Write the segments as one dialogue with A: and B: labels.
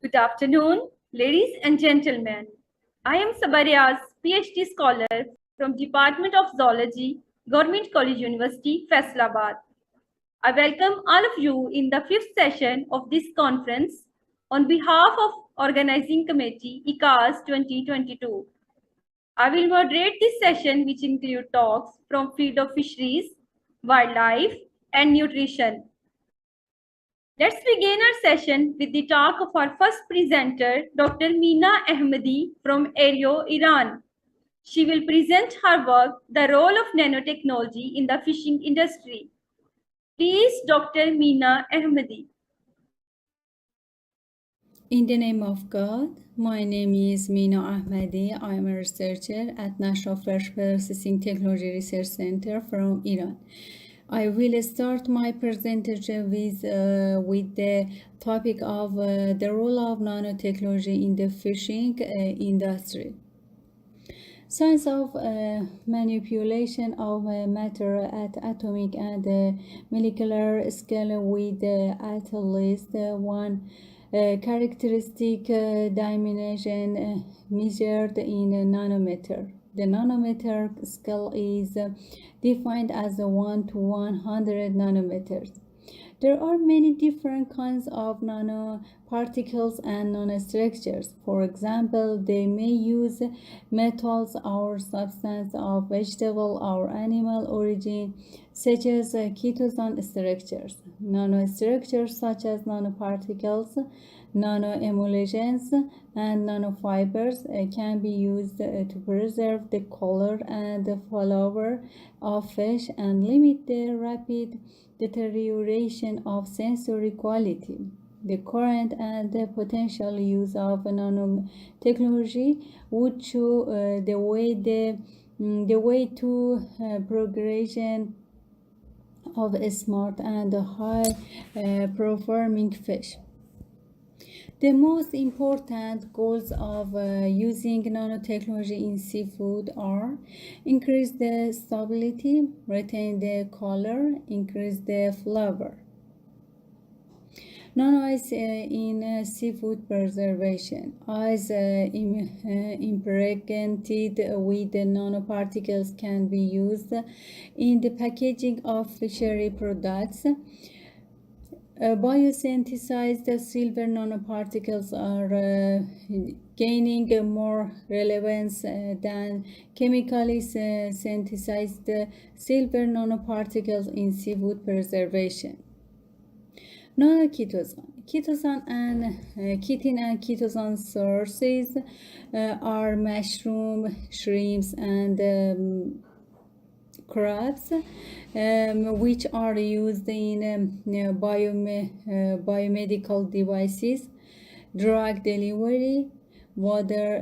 A: Good afternoon, ladies and gentlemen. I am Sabariaz, PhD scholar from Department of Zoology, Government College University, Faisalabad. I welcome all of you in the fifth session of this conference on behalf of Organizing Committee ICAZ-2022. I will moderate this session, which include talks from field of fisheries, wildlife, and nutrition. Let's begin our session with the talk of our first presenter, Dr. Meena Ahmadi from Aero, Iran. She will present her work, The Role of Nanotechnology in the Fishing Industry. Please, Dr. Meena Ahmadi.
B: In the name of God, my name is Meena Ahmadi. I am a researcher at National Fresh Processing Technology Research Center from Iran. I will start my presentation with the topic of the role of nanotechnology in the fishing industry. Science of manipulation of matter at atomic and molecular scale with at least one characteristic dimension measured in a nanometer. The nanometer scale is defined as 1 to 100 nanometers. There are many different kinds of nanoparticles and nanostructures. For example, they may use metals or substances of vegetable or animal origin, such as ketone structures. Nanostructures such as nanoparticles, nanoemulsions, and nanofibers can be used to preserve the color and the flavor of fish and limit the rapid deterioration of sensory quality. The current and the potential use of nanotechnology would show the way to progression of a smart and high performing fish. The most important goals of using nanotechnology in seafood are increase the stability, retain the color, increase the flavor. Nano-ice in seafood preservation. Ice impregnated with nanoparticles can be used in the packaging of fishery products. Biosynthesized silver nanoparticles are gaining more relevance than chemically synthesized silver nanoparticles in seafood preservation. Nanoketosan. Ketosan and chitin and ketosan sources are mushroom, shrimps, and crabs, which are used in biomedical devices, drug delivery, water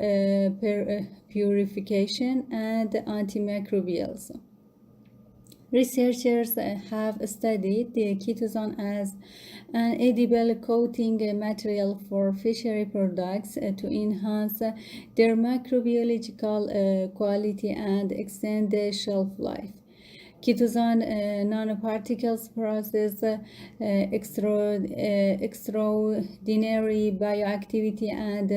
B: purification, and antimicrobials. Researchers have studied the ketosan as an edible coating material for fishery products to enhance their microbiological quality and extend the shelf life. Ketosan nanoparticles possess extraordinary bioactivity and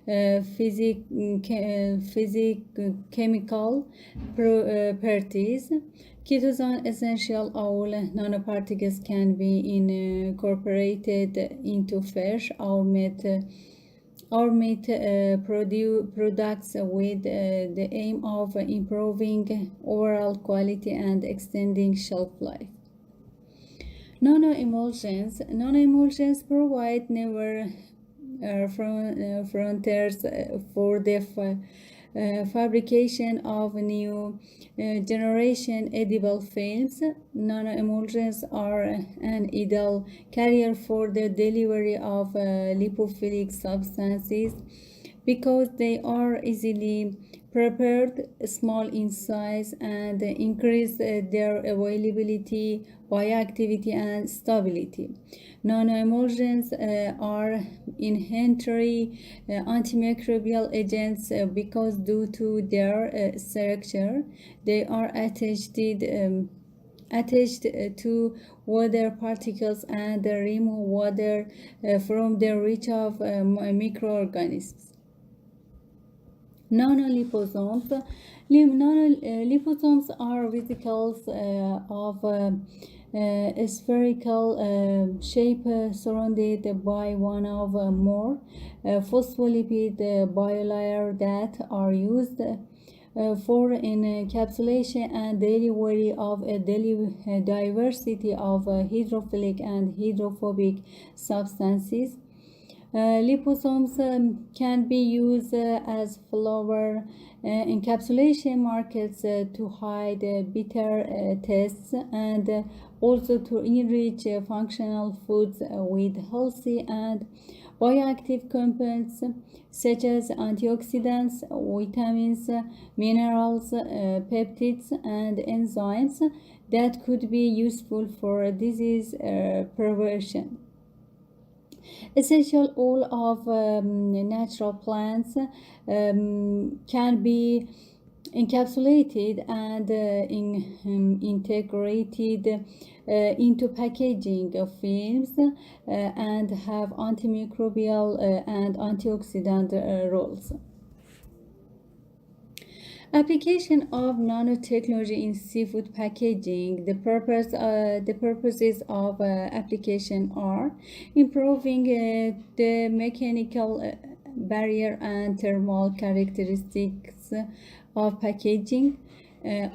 B: physicochemical properties. Ketosan essential oil nanoparticles can be incorporated into fish or meat products with the aim of improving overall quality and extending shelf life. Nanoemulsions provide never frontiers for the fabrication of new generation edible films. Nanoemulsions are an ideal carrier for the delivery of lipophilic substances because they are easily prepared, small in size, and increase their availability, bioactivity, and stability. Nanoemulsions are inherently antimicrobial agents because due to their structure, they are attached attached to water particles and remove water from the reach of microorganisms. Nanoliposomes. Liposomes are vesicles of spherical shape surrounded by one or more phospholipid bilayer that are used for encapsulation and delivery of a diversity of hydrophilic and hydrophobic substances. Liposomes can be used as flower encapsulation markers to hide bitter tastes and also to enrich functional foods with healthy and bioactive components such as antioxidants, vitamins, minerals, peptides, and enzymes that could be useful for disease prevention. Essential oil of natural plants can be encapsulated and integrated into packaging films and have antimicrobial and antioxidant roles. Application of nanotechnology in seafood packaging. The purposes of application are improving the mechanical barrier and thermal characteristics of packaging,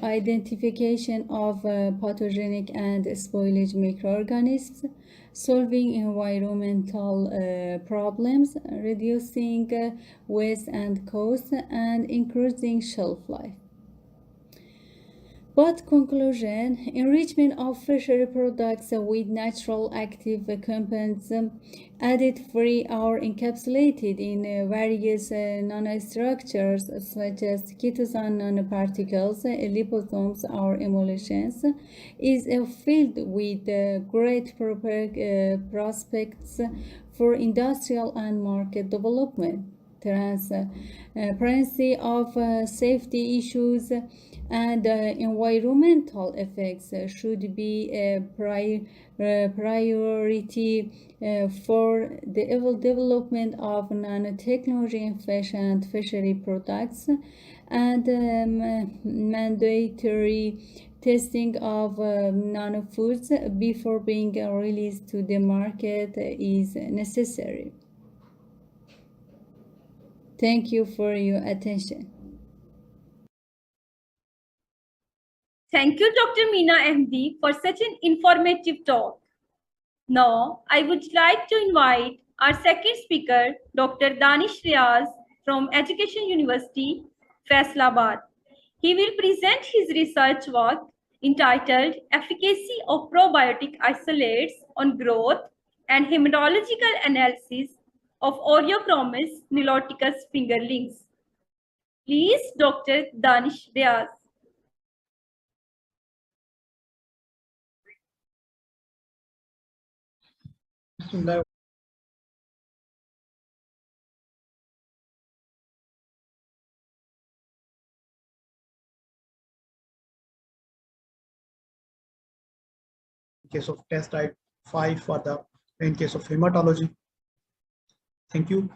B: identification of pathogenic and spoilage microorganisms, solving environmental problems, reducing waste and cost, and increasing shelf life. But conclusion, enrichment of fishery products with natural active components added free or encapsulated in various nanostructures such as chitosan nanoparticles, liposomes, or emulsions is a field with great prospects for industrial and market development. Transparency of safety issues and environmental effects should be a priority for the development of nanotechnology in fish and fishery products, and mandatory testing of nanofoods before being released to the market is necessary. Thank you for your attention.
A: Thank you, Dr. Meena Ahmadi, for such an informative talk. Now, I would like to invite our second speaker, Dr. Danish Riaz from Education University, Faisalabad. He will present his research work entitled Efficacy of Probiotic Isolates on Growth and Hematological Analysis of Oreochromis niloticus fingerlings. Please, Dr. Danish Riaz.
C: Case of test type 5 for the in case of hematology. Thank you.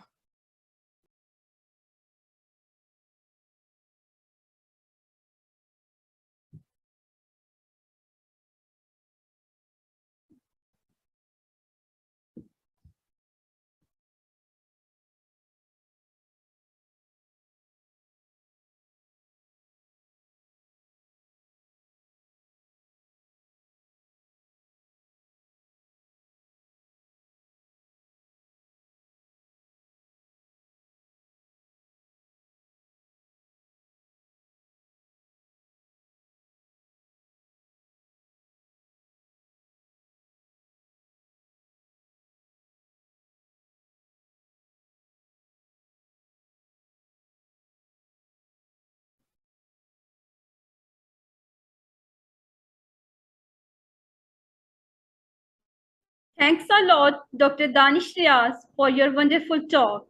A: Thanks a lot, Dr. Danish Riaz, for your wonderful talk.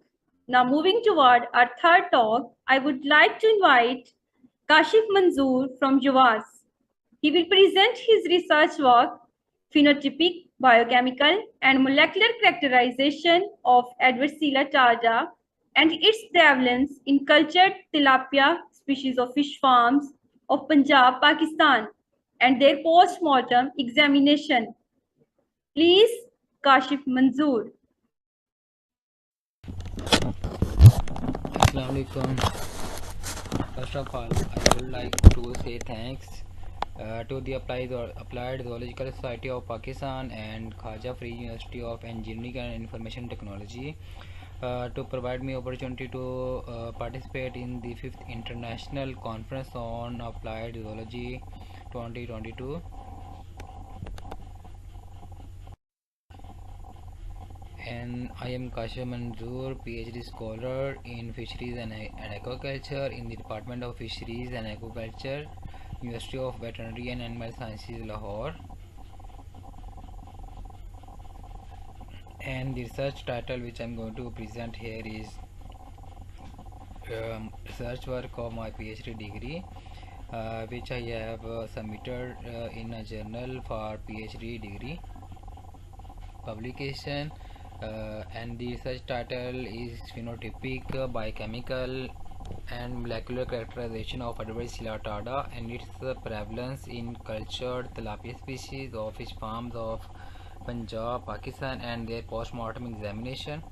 A: Now, moving toward our third talk, I would like to invite Kashif Manzoor from Javas. He will present his research work, phenotypic, biochemical, and molecular characterization of Adversila tarda and its prevalence in cultured tilapia species of fish farms of Punjab, Pakistan, and their post-mortem examination. Please, Kashif Manzoor.
D: Assalamu alaikum. First of all, I would like to say thanks to the Applied Zoological Society of Pakistan and Khaja Free University of Engineering and Information Technology to provide me opportunity to participate in the 5th International Conference on Applied Zoology 2022. And I am Kashif Manzoor, PhD scholar in Fisheries and Aquaculture in the Department of Fisheries and Aquaculture, University of Veterinary and Animal Sciences, Lahore. And the research title which I am going to present here is research work of my PhD degree, which I have submitted in a journal for PhD degree publication. And the research title is Phenotypic, Biochemical and Molecular Characterization of Adversila tarda and its prevalence in cultured tilapia species of fish farms of Punjab, Pakistan, and their post-mortem examination.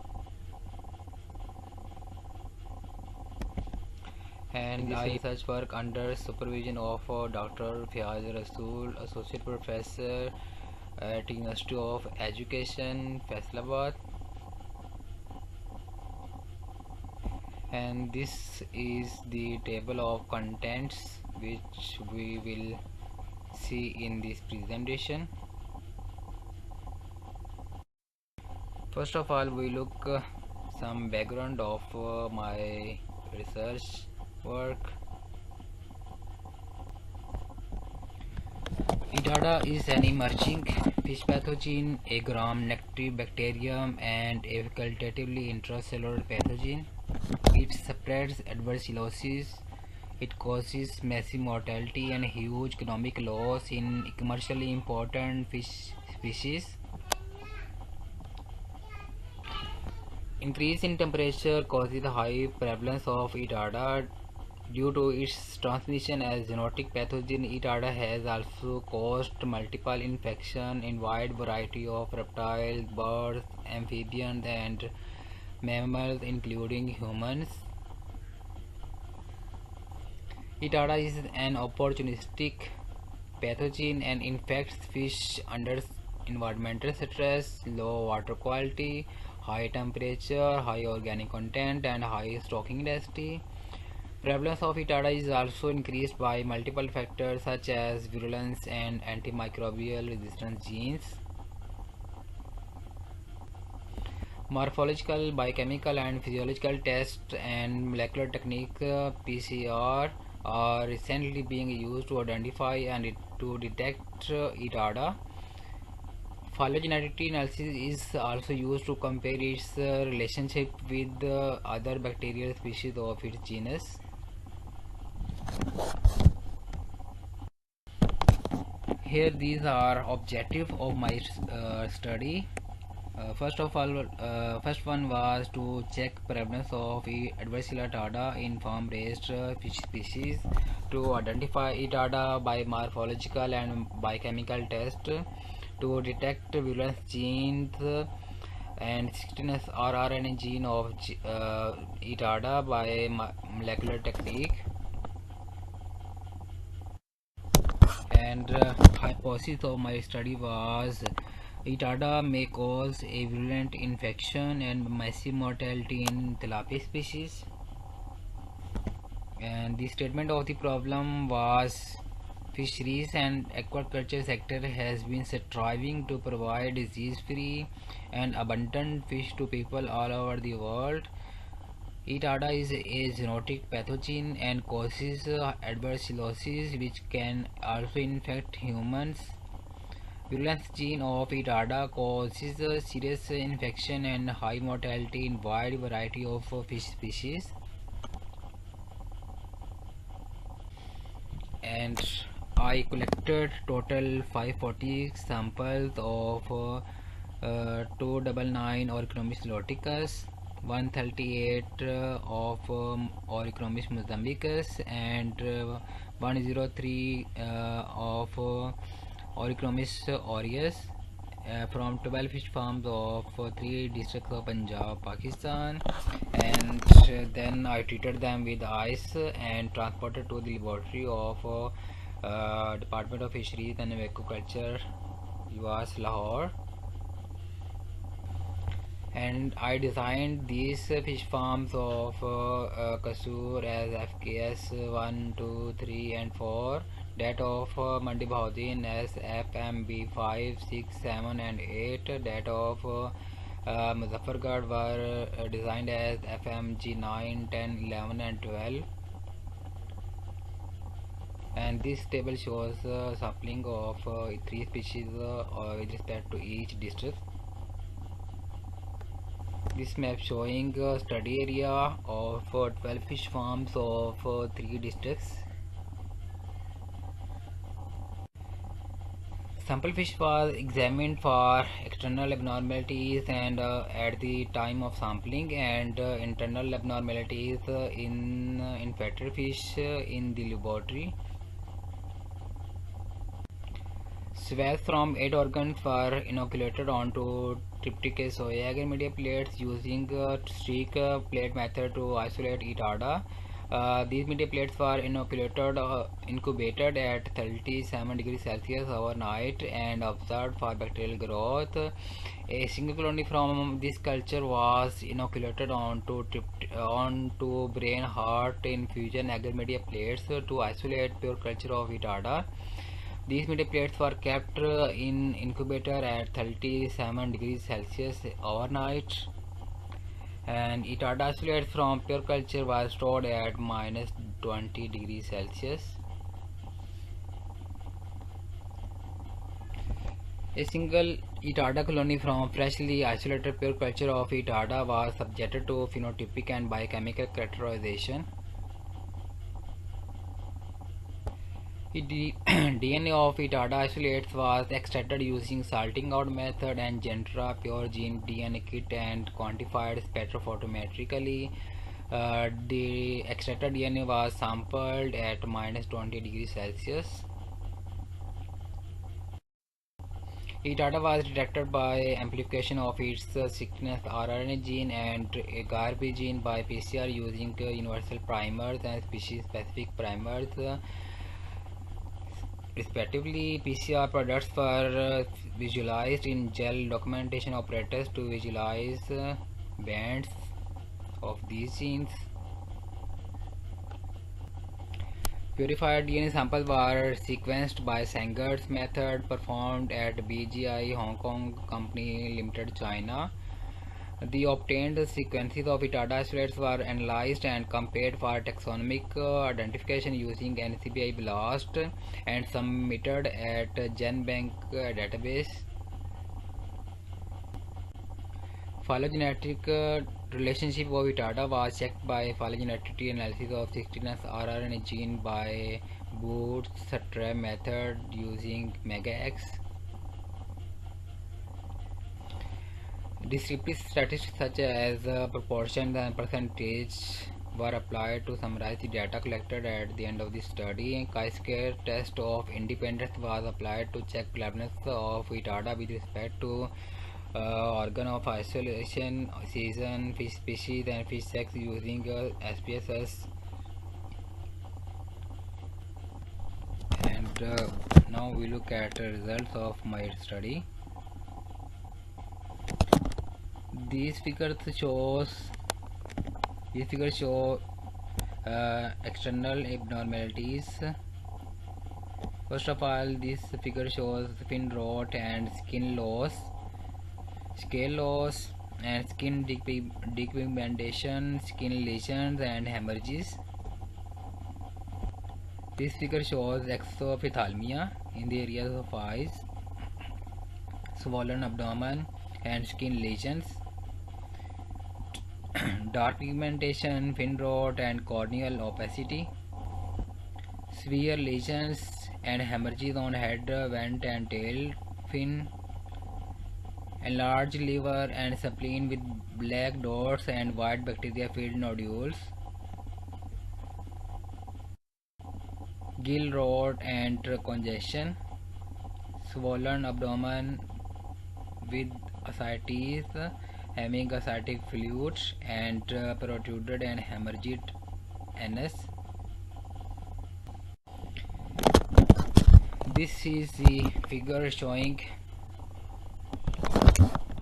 D: And this research work under supervision of Dr. Fiaz Rasool, Associate Professor at University of Education, Faisalabad. And this is the table of contents which we will see in this presentation. First of all, we look some background of my research work. E. tarda is an emerging fish pathogen, a gram-negative bacterium and a facultatively intracellular pathogen. It spreads adversilosis. It causes massive mortality and huge economic loss in commercially important fish species. Increase in temperature causes high prevalence of E. tarda. Due to its transmission as zoonotic pathogen, E. tarda has also caused multiple infections in wide variety of reptiles, birds, amphibians, and mammals, including humans. E. tarda is an opportunistic pathogen and infects fish under environmental stress, low water quality, high temperature, high organic content, and high stocking density. Prevalence of E. tarda is also increased by multiple factors such as virulence and antimicrobial resistance genes. Morphological, biochemical, and physiological tests and molecular technique PCR are recently being used to identify and to detect E. tarda. Phylogenetic analysis is also used to compare its relationship with other bacterial species of its genus. Here these are objectives of my study. First one was to check prevalence of Adversila tarda in farm raised fish species, to identify E. tarda by morphological and biochemical test, to detect virulence genes and 16S rRNA gene of E. tarda by molecular technique. And hypothesis of my study was E. tarda may cause a virulent infection and massive mortality in tilapia species. And the statement of the problem was fisheries and aquaculture sector has been striving to provide disease-free and abundant fish to people all over the world. E. tarda is a zoonotic pathogen and causes adversilosis, which can also infect humans. Virulence gene of E. tarda causes serious infection and high mortality in wide variety of fish species. And I collected total 540 samples of 299 Orchinomis loticus, 138 of Orchinomis mozambicus, and 103 of Orchinomis aureus from 12 fish farms of 3 districts of Punjab, Pakistan, and then I treated them with ice and transported to the laboratory of Department of Fisheries and Aquaculture, ICAZ, Lahore. And I designed these fish farms of Kasur as FKS 1, 2, 3 and 4, that of Mandi Bahudin as FMB 5, 6, 7 and 8, that of Muzaffargarh were designed as FMG 9, 10, 11 and 12. And this table shows sampling of 3 species with respect to each district. This map showing study area of 12 fish farms of 3 districts. Sample fish was examined for external abnormalities and at the time of sampling, and internal abnormalities in infected fish in the laboratory. Swabs from 8 organs were inoculated onto triptych soya agar media plates using streak plate method to isolate etarda. These media plates were incubated at 37 degrees Celsius overnight and observed for bacterial growth. A single colony from this culture was inoculated onto brain heart infusion agar media plates to isolate pure culture of etarda. These media plates were kept in incubator at 37 degrees Celsius overnight, and etarda isolates from pure culture was stored at -20 degrees Celsius. A single etarda colony from freshly isolated pure culture of etarda was subjected to phenotypic and biochemical characterization. The DNA of etarda isolates was extracted using salting out method and Gentra pure gene DNA kit and quantified spectrophotometrically. The extracted DNA was sampled at -20 degrees Celsius. Etarda was detected by amplification of its sickness rRNA gene and GARP gene by PCR using universal primers and species specific primers. Respectively, PCR products were visualized in gel documentation operators to visualize bands of these genes. Purified DNA samples were sequenced by Sanger's method performed at BGI Hong Kong Company Limited, China. The obtained sequences of etarda isolates were analyzed and compared for taxonomic identification using NCBI BLAST and submitted at GenBank database. Phylogenetic relationship of etarda was checked by phylogenetic analysis of 16S rRNA gene by bootstrap method using MegaX. Descriptive statistics such as proportions and percentage were applied to summarize the data collected at the end of the study. A chi-square test of independence was applied to check cleverness of etarda with respect to organ of isolation, season, fish species and fish sex using SPSS. And now we look at the results of my study. These figures show external abnormalities. First of all, this figure shows fin rot and skin loss, scale loss and skin depigmentation, skin lesions and hemorrhages. This figure shows exophthalmia in the areas of eyes, swollen abdomen and skin lesions, dark pigmentation, fin rot and corneal opacity, severe lesions and hemorrhages on head, vent and tail fin, enlarged liver and spleen with black dots and white bacteria filled nodules, gill rot and congestion, swollen abdomen with ascites, having ascitic fluids and protruded and hemorrhagic anus. This is the figure showing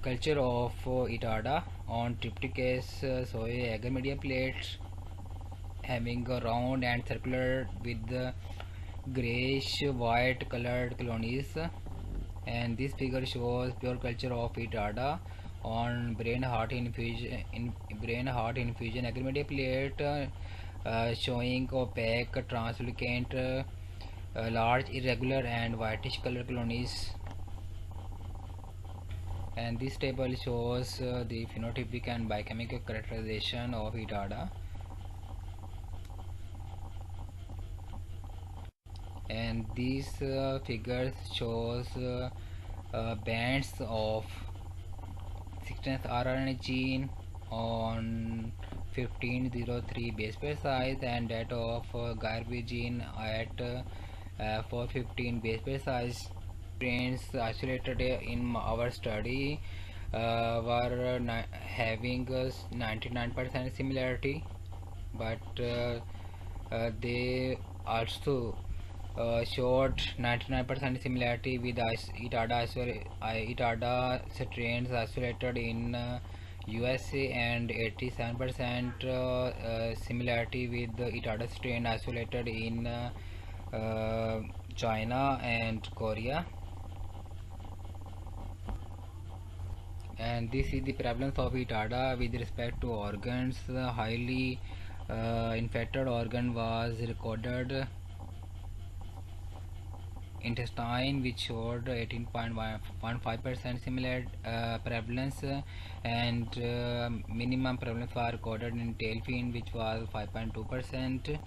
D: culture of Itada on trypticase soy agar media plates, having a round and circular with grayish white colored colonies. And this figure shows pure culture of Itada on brain heart infusion agar media plate, showing opaque translucent large irregular and whitish color colonies. And this table shows the phenotypic and biochemical characterization of Itada. And these figures shows bands of 16th rRNA gene on 1503 base pair size, and that of garbage gene at 415 base pair size. Strains isolated in our study were having 99% similarity, but they also showed 99% similarity with Itada strains isolated in USA, and 87% similarity with the Itada strain isolated in China and Korea. And this is the prevalence of Itada with respect to organs. Highly infected organ was recorded intestine, which showed 18.15% similar prevalence, and minimum prevalence was recorded in tail fin, which was 5.2%.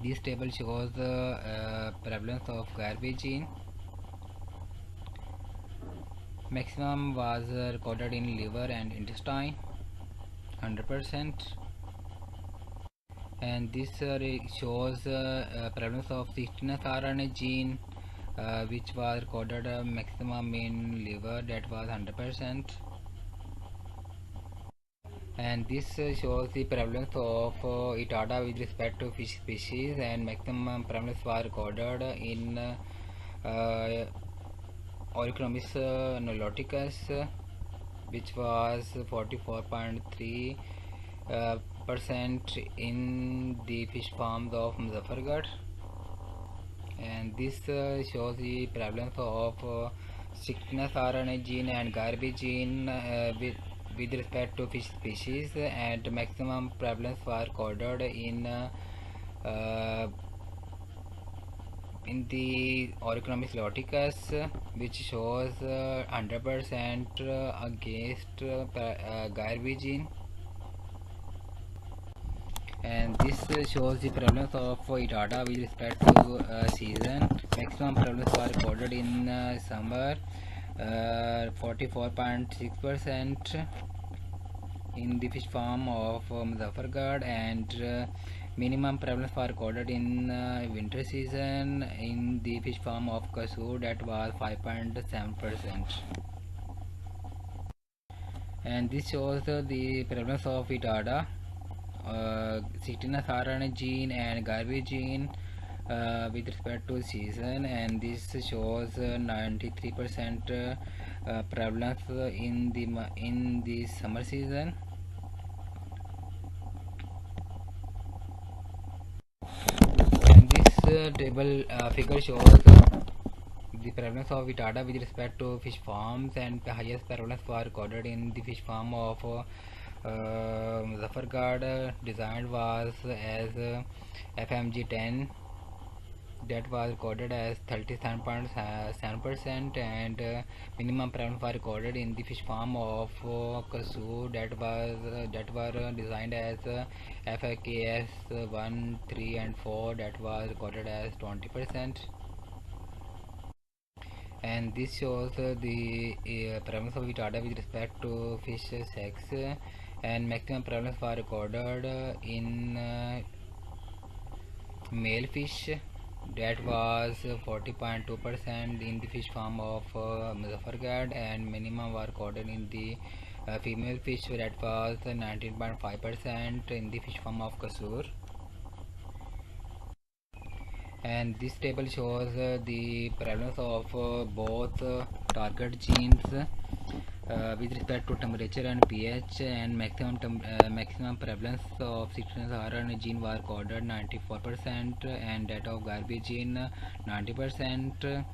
D: This table shows the prevalence of garbage gene. Maximum was recorded in liver and intestine, 100%. And this shows prevalence of 16th rRNA gene, which was recorded maximum in liver, that was 100%. And this shows the prevalence of Itada with respect to fish species, and maximum prevalence was recorded in Orychlomis niloticus, which was 44.3% in the fish farms of Muzaffargarh. And this shows the prevalence of 16th rRNA gene and garbage gene with respect to fish species, and maximum prevalence was recorded in the Orychlomis niloticus, which shows 100% against garbage gene. And this shows the prevalence of Itada with respect to season. Maximum prevalence was recorded in summer, 44.6% in the fish farm of Muzaffargarh, and minimum prevalence was recorded in winter season in the fish farm of Kasur, that was 5.7%. And this shows the prevalence of Itada, 16th rRNA gene and garbage gene with respect to season, and this shows 93% prevalence in the summer season. And this table figure shows the prevalence of Itada with respect to fish farms, and the highest prevalence was recorded in the fish farm of Muzaffargarh. Designed was as FMG10, that was recorded as 37.7%, and minimum prevalence was recorded in the fish farm of Kasur, that were designed as ICAZ-1, 3 and 4, that was recorded as 20%. and this shows the prevalence of vitada with respect to fish sex, and maximum prevalence was recorded in male fish, that was 40.2% in the fish farm of Muzaffargarh, and minimum was recorded in the female fish, that was 19.5% in the fish farm of Kasur. And this table shows the prevalence of both target genes with respect to temperature and pH, and maximum prevalence of citrus gene was recorded 94%, and that of garbage gene 90%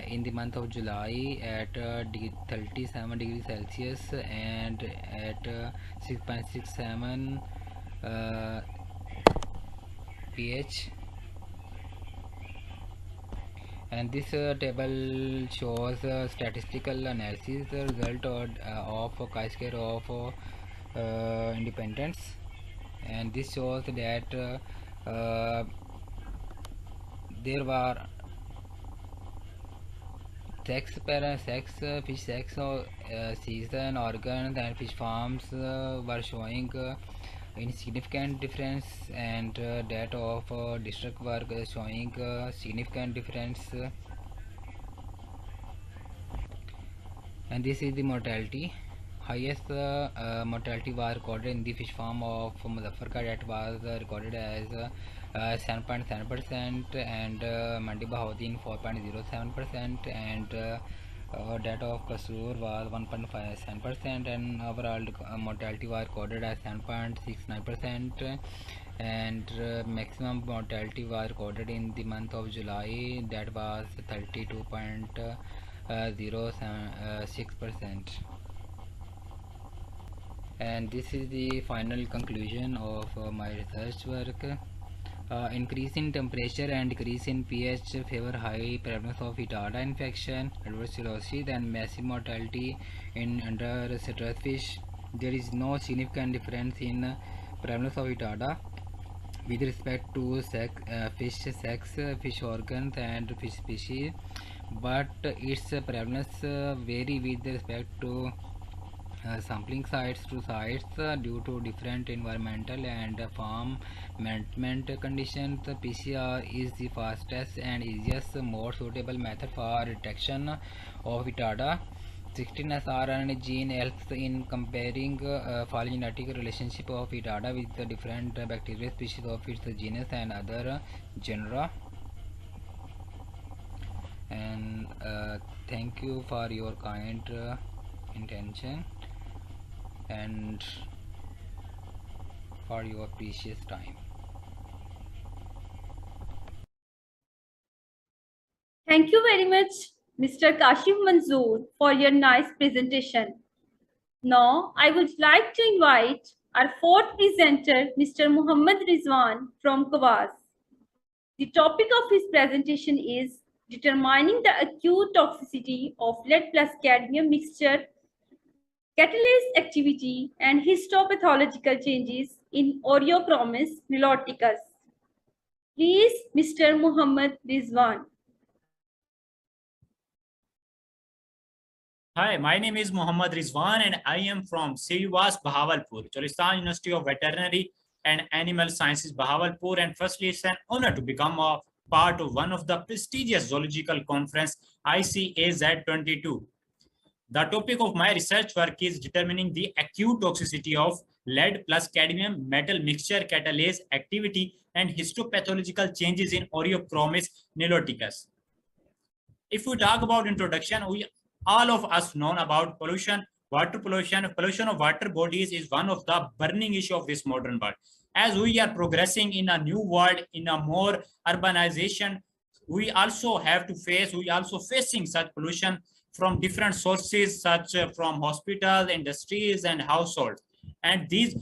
D: in the month of July at 37 degrees Celsius and at 6.67 pH. And this table shows statistical analysis result of chi-square of independence, and this shows that there were fish sex season organs and fish farms were showing insignificant difference, and that of district were showing significant difference. And this is the mortality. Highest mortality was recorded in the fish farm of Muzaffargarh, that was recorded as 7.7%, and Mandi Bahauddin 4.07%, and that of Kasur was 1.57%, and overall mortality was recorded as 7.69%, and maximum mortality was recorded in the month of July, that was 32.06%. And this is the final conclusion of my research work. Increase in temperature and decrease in pH favor high prevalence of vitada infection, adverse cirrhosis, and massive mortality in under stress fish. There is no significant difference in prevalence of vitada with respect to fish sex, fish organs, and fish species, but its prevalence vary with respect to sampling sites to sites due to different environmental and farm management conditions. PCR is the fastest and easiest, more suitable method for detection of vitada. 16S RNA gene helps in comparing phylogenetic relationship of vitada with the different bacterial species of its genus and other genera. And thank you for your kind intention and for your precious time.
A: Thank you very much, Mr. Kashif Manzoor, for your nice presentation. Now, I would like to invite our fourth presenter, Mr. Muhammad Rizwan from Kawaz. The topic of his presentation is determining the acute toxicity of lead plus cadmium mixture, catalase activity, and histopathological changes in Oreochromis niloticus. Please, Mr. Muhammad Rizwan.
E: Hi, my name is Muhammad Rizwan and I am from ICAZ Bahawalpur, Cholistan University of Veterinary and Animal Sciences Bahawalpur, and firstly it's an honor to become a part of one of the prestigious zoological conference ICAZ-2022. The topic of my research work is determining the acute toxicity of lead plus cadmium metal mixture catalase activity and histopathological changes in Oreochromis niloticus. If we talk about introduction, all of us know about pollution, water pollution. Pollution of water bodies is one of the burning issue of this modern world. As we are progressing in a new world, in a more urbanization, we also facing such pollution from different sources, such from hospitals, industries, and households. And these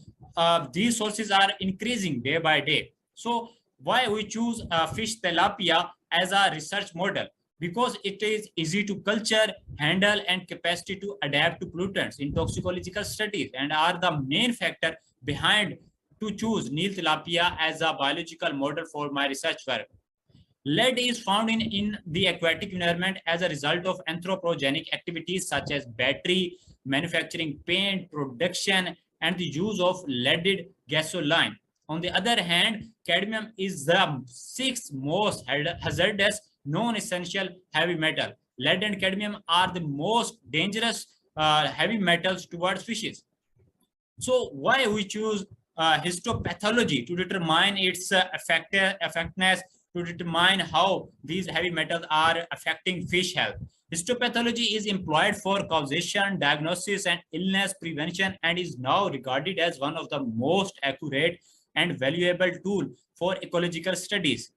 E: sources are increasing day by day. So why we choose fish tilapia as a research model? Because it is easy to culture, handle, and capacity to adapt to pollutants in toxicological studies, and are the main factor behind to choose Nile tilapia as a biological model for my research work. Lead is found in the aquatic environment as a result of anthropogenic activities such as battery manufacturing, paint production, and the use of leaded gasoline. On the other hand, cadmium is the sixth most hazardous non-essential heavy metal. Lead and cadmium are the most dangerous heavy metals towards fishes. So why we choose histopathology to determine its effectiveness, to determine how these heavy metals are affecting fish health. Histopathology is employed for causation, diagnosis, and illness prevention, and is now regarded as one of the most accurate and valuable tool for ecological studies.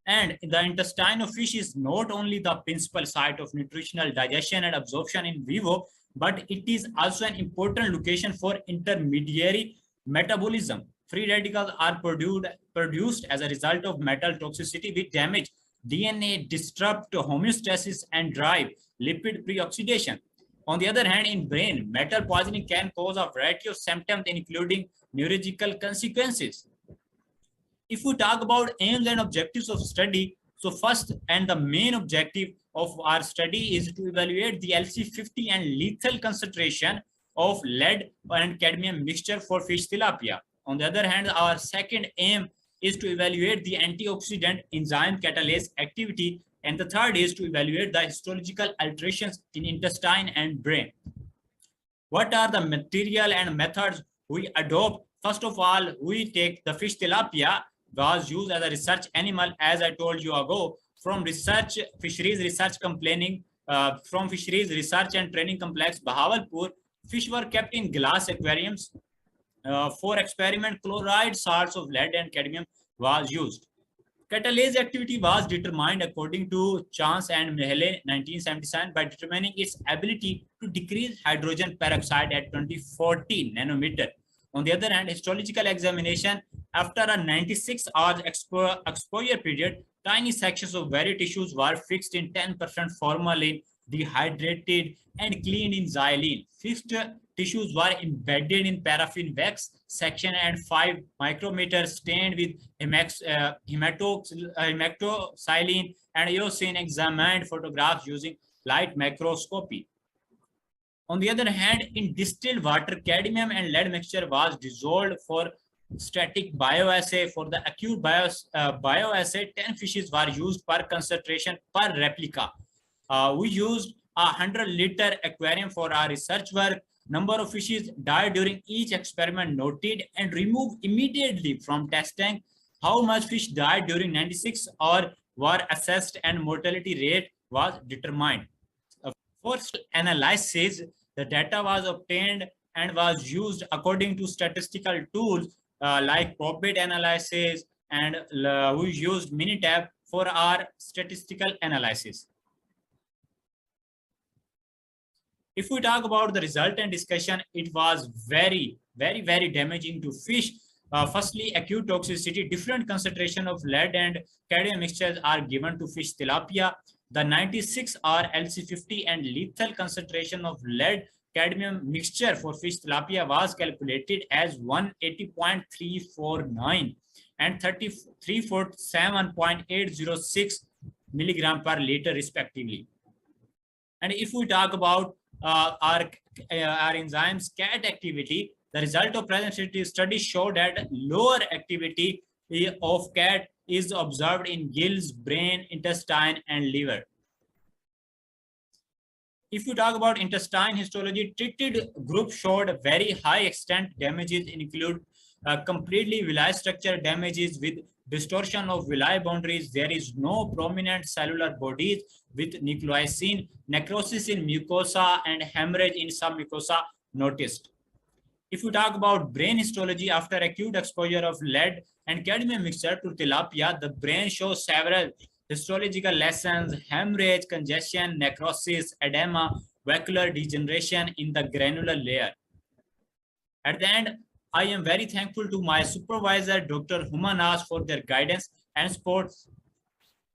E: And the intestine of fish is not only the principal site of nutritional digestion and absorption in vivo, but it is also an important location for intermediary metabolism. Free radicals are produced as a result of metal toxicity, which damage DNA, disrupt homeostasis, and drive lipid pre-oxidation. On the other hand, in brain, metal poisoning can cause a variety of symptoms, including neurological consequences. If we talk about aims and objectives of study, so first and the main objective of our study is to evaluate the LC50 and lethal concentration of lead and cadmium mixture for fish tilapia. On the other hand, our second aim is to evaluate the antioxidant enzyme catalase activity, and the third is to evaluate the histological alterations in intestine and brain. What are the material and methods we adopt? First of all, we take the fish tilapia, was used as a research animal, as I told you ago, from fisheries research and training complex Bahawalpur. Fish were kept in glass aquariums. For experiment, chloride salts of lead and cadmium was used. Catalase activity was determined according to Chance and Mehle 1977 by determining its ability to decrease hydrogen peroxide at 2040 nanometer. On the other hand, histological examination, after a 96 hours exposure period, tiny sections of varied tissues were fixed in 10% formalin, dehydrated, and cleaned in xylene. Fixed tissues were embedded in paraffin wax section and 5 micrometers stained with hematoxylin and eosin, examined photographs using light microscopy. On the other hand, in distilled water, cadmium and lead mixture was dissolved for static bioassay. For the acute bioassay, 10 fishes were used per concentration per replica. We used a 100-liter aquarium for our research work. Number of fishes died during each experiment noted and removed immediately from test tank. How much fish died during 96 or were assessed, and mortality rate was determined. For analysis, the data was obtained and was used according to statistical tools like probit analysis, and we used Minitab for our statistical analysis. If we talk about the result and discussion, it was very damaging to fish. Firstly, acute toxicity. Different concentration of lead and cadmium mixtures are given to fish tilapia. The 96R LC50 and lethal concentration of lead cadmium mixture for fish tilapia was calculated as 180.349 and 347.806 milligram per liter respectively. And if we talk about our enzymes CAT activity, the result of present study showed that lower activity of CAT is observed in gills, brain, intestine, and liver. If you talk about intestine histology, treated group showed very high extent damages, include completely villi structure damages with distortion of villi boundaries. There is no prominent cellular bodies with nucleocene, necrosis in mucosa, and hemorrhage in some mucosa noticed. If you talk about brain histology, after acute exposure of lead and cadmium mixture to tilapia, the brain shows several histological lessons: hemorrhage, congestion, necrosis, edema, vascular degeneration in the granular layer. At the end, I am very thankful to my supervisor, Dr. Humanas, for their guidance and support.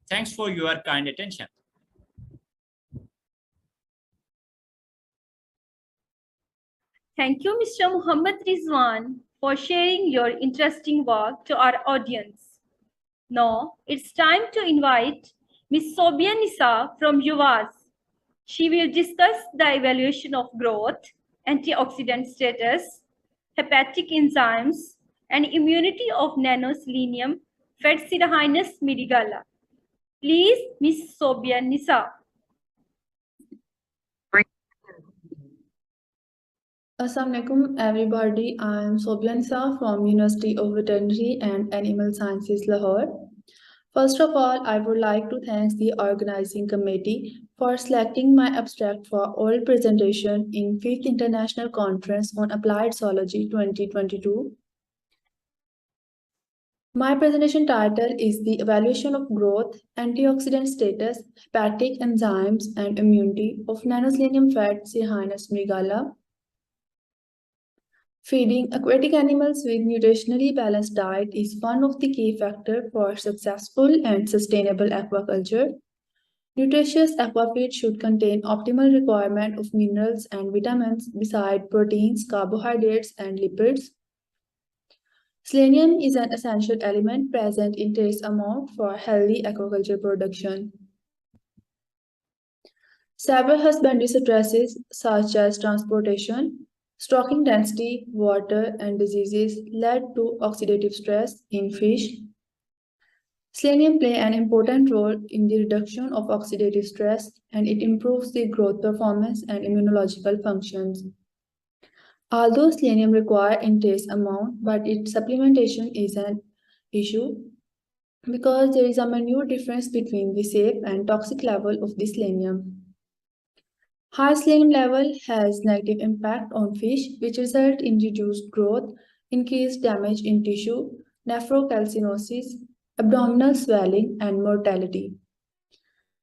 E: Thanks for your kind attention.
A: Thank you, Mr. Muhammad Rizwan, for sharing your interesting work to our audience. Now it's time to invite Ms. Sobia Nisa from ICAZ. She will discuss the evaluation of growth, antioxidant status, hepatic enzymes, and immunity of nanoselenium Fetsidahynus medigala. Please, Ms. Sobia Nisa.
F: Assalamualaikum everybody, I am Sobia Nisa from University of Veterinary and Animal Sciences, Lahore. First of all, I would like to thank the organizing committee for selecting my abstract for oral presentation in 5th International Conference on Applied Zoology 2022. My presentation title is The Evaluation of Growth, Antioxidant Status, Hepatic Enzymes and Immunity of Nanoselenium Fetsidahynus medigala. Feeding aquatic animals with nutritionally balanced diet is one of the key factors for successful and sustainable aquaculture. Nutritious aquafeed should contain optimal requirement of minerals and vitamins beside proteins, carbohydrates, and lipids. Selenium is an essential element present in trace amount for healthy aquaculture production. Several husbandry stresses such as transportation, stocking density, water, and diseases led to oxidative stress in fish. Selenium plays an important role in the reduction of oxidative stress, and it improves the growth performance and immunological functions. Although selenium requires in trace amount, but its supplementation is an issue because there is a minute difference between the safe and toxic level of the selenium. High selenium level has negative impact on fish, which result in reduced growth, increased damage in tissue, nephrocalcinosis, abdominal swelling, and mortality.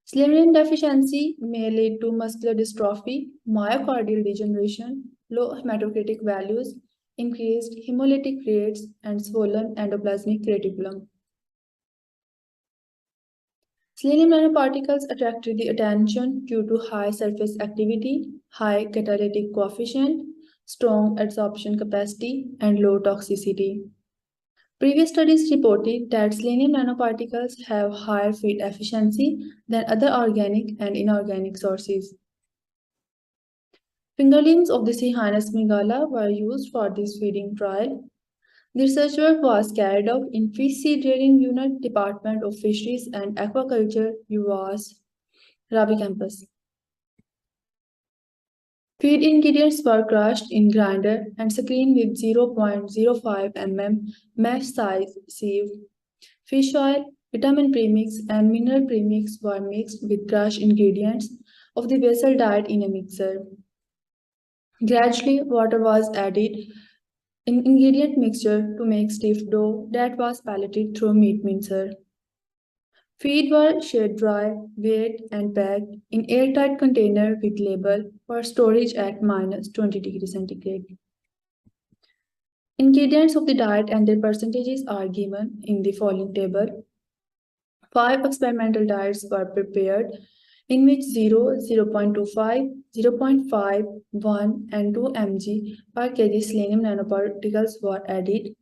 F: Selenium deficiency may lead to muscular dystrophy, myocardial degeneration, low hematocrit values, increased hemolytic rates, and swollen endoplasmic reticulum. Selenium nanoparticles attracted the attention due to high surface activity, high catalytic coefficient, strong adsorption capacity, and low toxicity. Previous studies reported that selenium nanoparticles have higher feed efficiency than other organic and inorganic sources. Fingerlings of the Hyanus medigala were used for this feeding trial. The research work was carried out in Fish Seed Rearing Unit, Department of Fisheries and Aquaculture, UAS, Rabi campus. Feed ingredients were crushed in grinder and screened with 0.05 mm mesh size sieve. Fish oil, vitamin premix, and mineral premix were mixed with crushed ingredients of the vessel diet in a mixer. Gradually, water was added in ingredient mixture to make stiff dough that was pelleted through meat mincer. Feed were shed dry, weighed, and packed in airtight container with label for storage at -20 degrees centigrade. Ingredients of the diet and their percentages are given in the following table. 5 experimental diets were prepared, in which 0, 0.25, 0.5, 1, and 2 mg per kg selenium nanoparticles were added.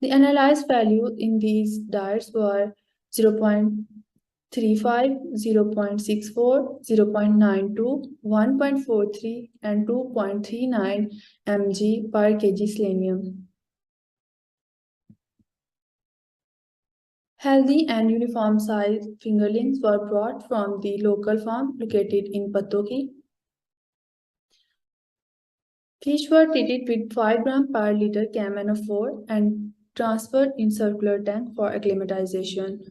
F: The analyzed values in these diets were 0.35, 0.64, 0.92, 1.43, and 2.39 mg per kg selenium. Healthy and uniform size fingerlings were brought from the local farm located in Patoki. Fish were treated with 5 gram per liter CAM-NO4 and transferred in circular tank for acclimatization.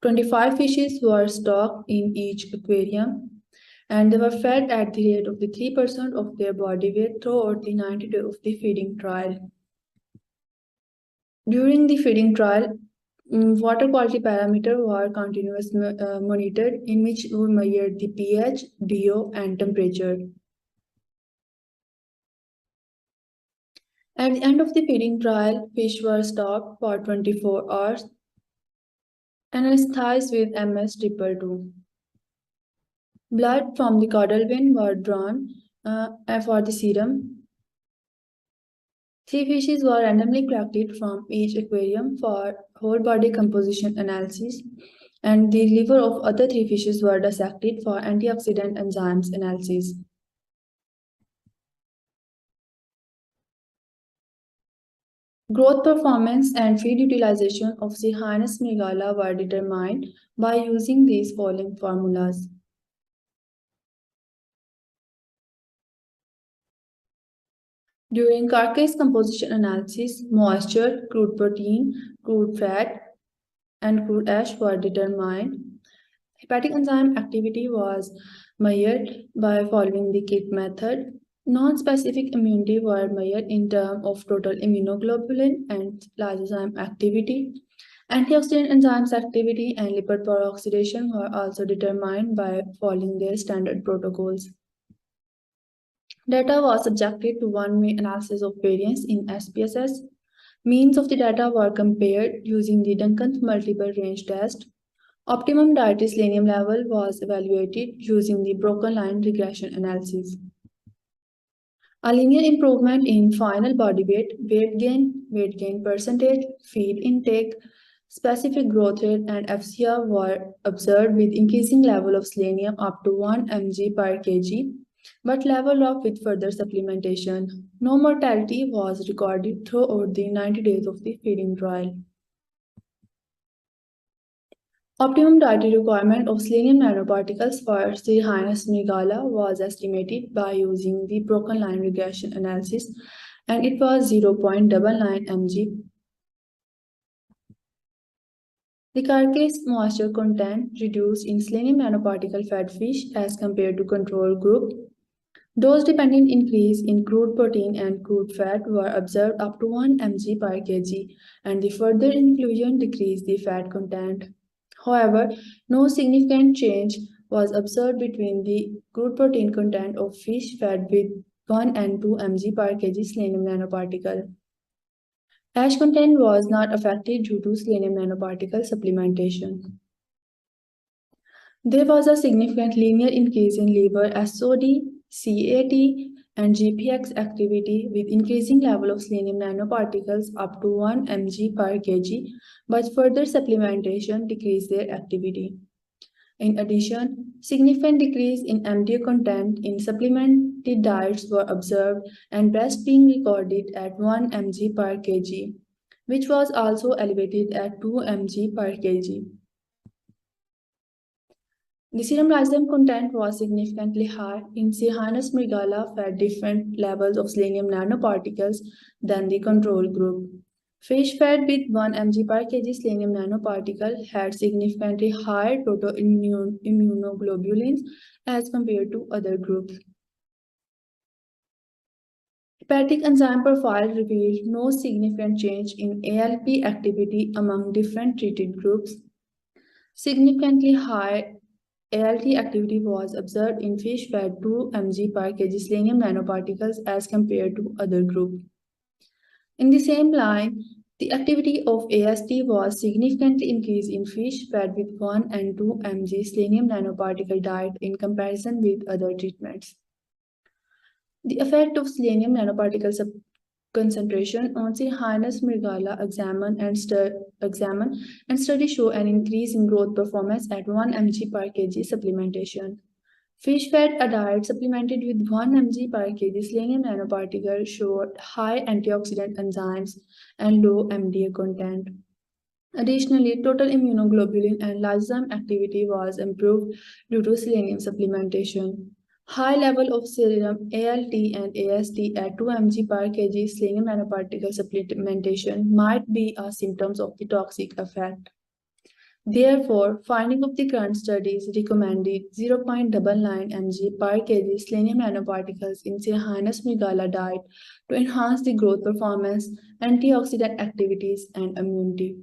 F: 25 fishes were stocked in each aquarium, and they were fed at the rate of the 3% of their body weight throughout the 90 days of the feeding trial. During the feeding trial, water quality parameters were continuously monitored, in which we measured the pH, DO, and temperature. At the end of the feeding trial, fish were stopped for 24 hours, anesthetized with MS-222. Blood from the caudal vein were drawn for the serum. 3 fishes were randomly collected from each aquarium for whole body composition analysis, and the liver of other 3 fishes were dissected for antioxidant enzymes analysis. Growth performance and feed utilization of Cirrhinus mygala were determined by using these following formulas. During carcass composition analysis, moisture, crude protein, crude fat, and crude ash were determined. Hepatic enzyme activity was measured by following the KIT method. Non-specific immunity were measured in terms of total immunoglobulin and lysozyme activity. Antioxidant enzymes activity and lipid peroxidation were also determined by following their standard protocols. Data was subjected to one-way analysis of variance in SPSS. Means of the data were compared using the Duncan's multiple range test. Optimum dietary selenium level was evaluated using the broken line regression analysis. A linear improvement in final body weight, weight gain percentage, feed intake, specific growth rate, and FCR were observed with increasing level of selenium up to 1 mg per kg, but leveled off with further supplementation. No mortality was recorded throughout the 90 days of the feeding trial. Optimum dietary requirement of selenium nanoparticles for Cirrhinus mygala was estimated by using the broken line regression analysis, and it was 0.99 mg. The carcass moisture content reduced in selenium nanoparticle fed fish as compared to control group. Dose-dependent increase in crude protein and crude fat were observed up to 1 mg per kg, and the further inclusion decreased the fat content. However, no significant change was observed between the crude protein content of fish fed with 1 and 2 mg per kg selenium nanoparticle. Ash content was not affected due to selenium nanoparticle supplementation. There was a significant linear increase in liver SOD, CAT, and GPX activity with increasing level of selenium nanoparticles up to 1 mg per kg, but further supplementation decreased their activity. In addition, significant decrease in MDA content in supplemented diets were observed, and breast being recorded at 1 mg per kg, which was also elevated at 2 mg per kg. The serum lysozyme content was significantly high in Cirrhinus mygala fed different levels of selenium nanoparticles than the control group. Fish fed with 1 mg per kg selenium nanoparticle had significantly higher total immunoglobulins as compared to other groups. Hepatic enzyme profile revealed no significant change in ALP activity among different treated groups. Significantly high ALT activity was observed in fish fed 2 mg per kg selenium nanoparticles as compared to other group. In the same line, the activity of AST was significantly increased in fish fed with 1 and 2 mg selenium nanoparticle diet in comparison with other treatments. The effect of selenium nanoparticle concentration on Cirrhinus mygala examine and study show an increase in growth performance at 1 mg per kg supplementation. Fish fed a diet supplemented with 1 mg per kg selenium nanoparticle showed high antioxidant enzymes and low MDA content. Additionally, total immunoglobulin and lysozyme activity was improved due to selenium supplementation. High level of serum ALT and AST at 2 mg per kg selenium nanoparticle supplementation might be a symptoms of the toxic effect. Therefore, finding of the current studies recommended 0.99 mg per kg selenium nanoparticles in Cirrhinus mygala diet to enhance the growth performance, antioxidant activities, and immunity.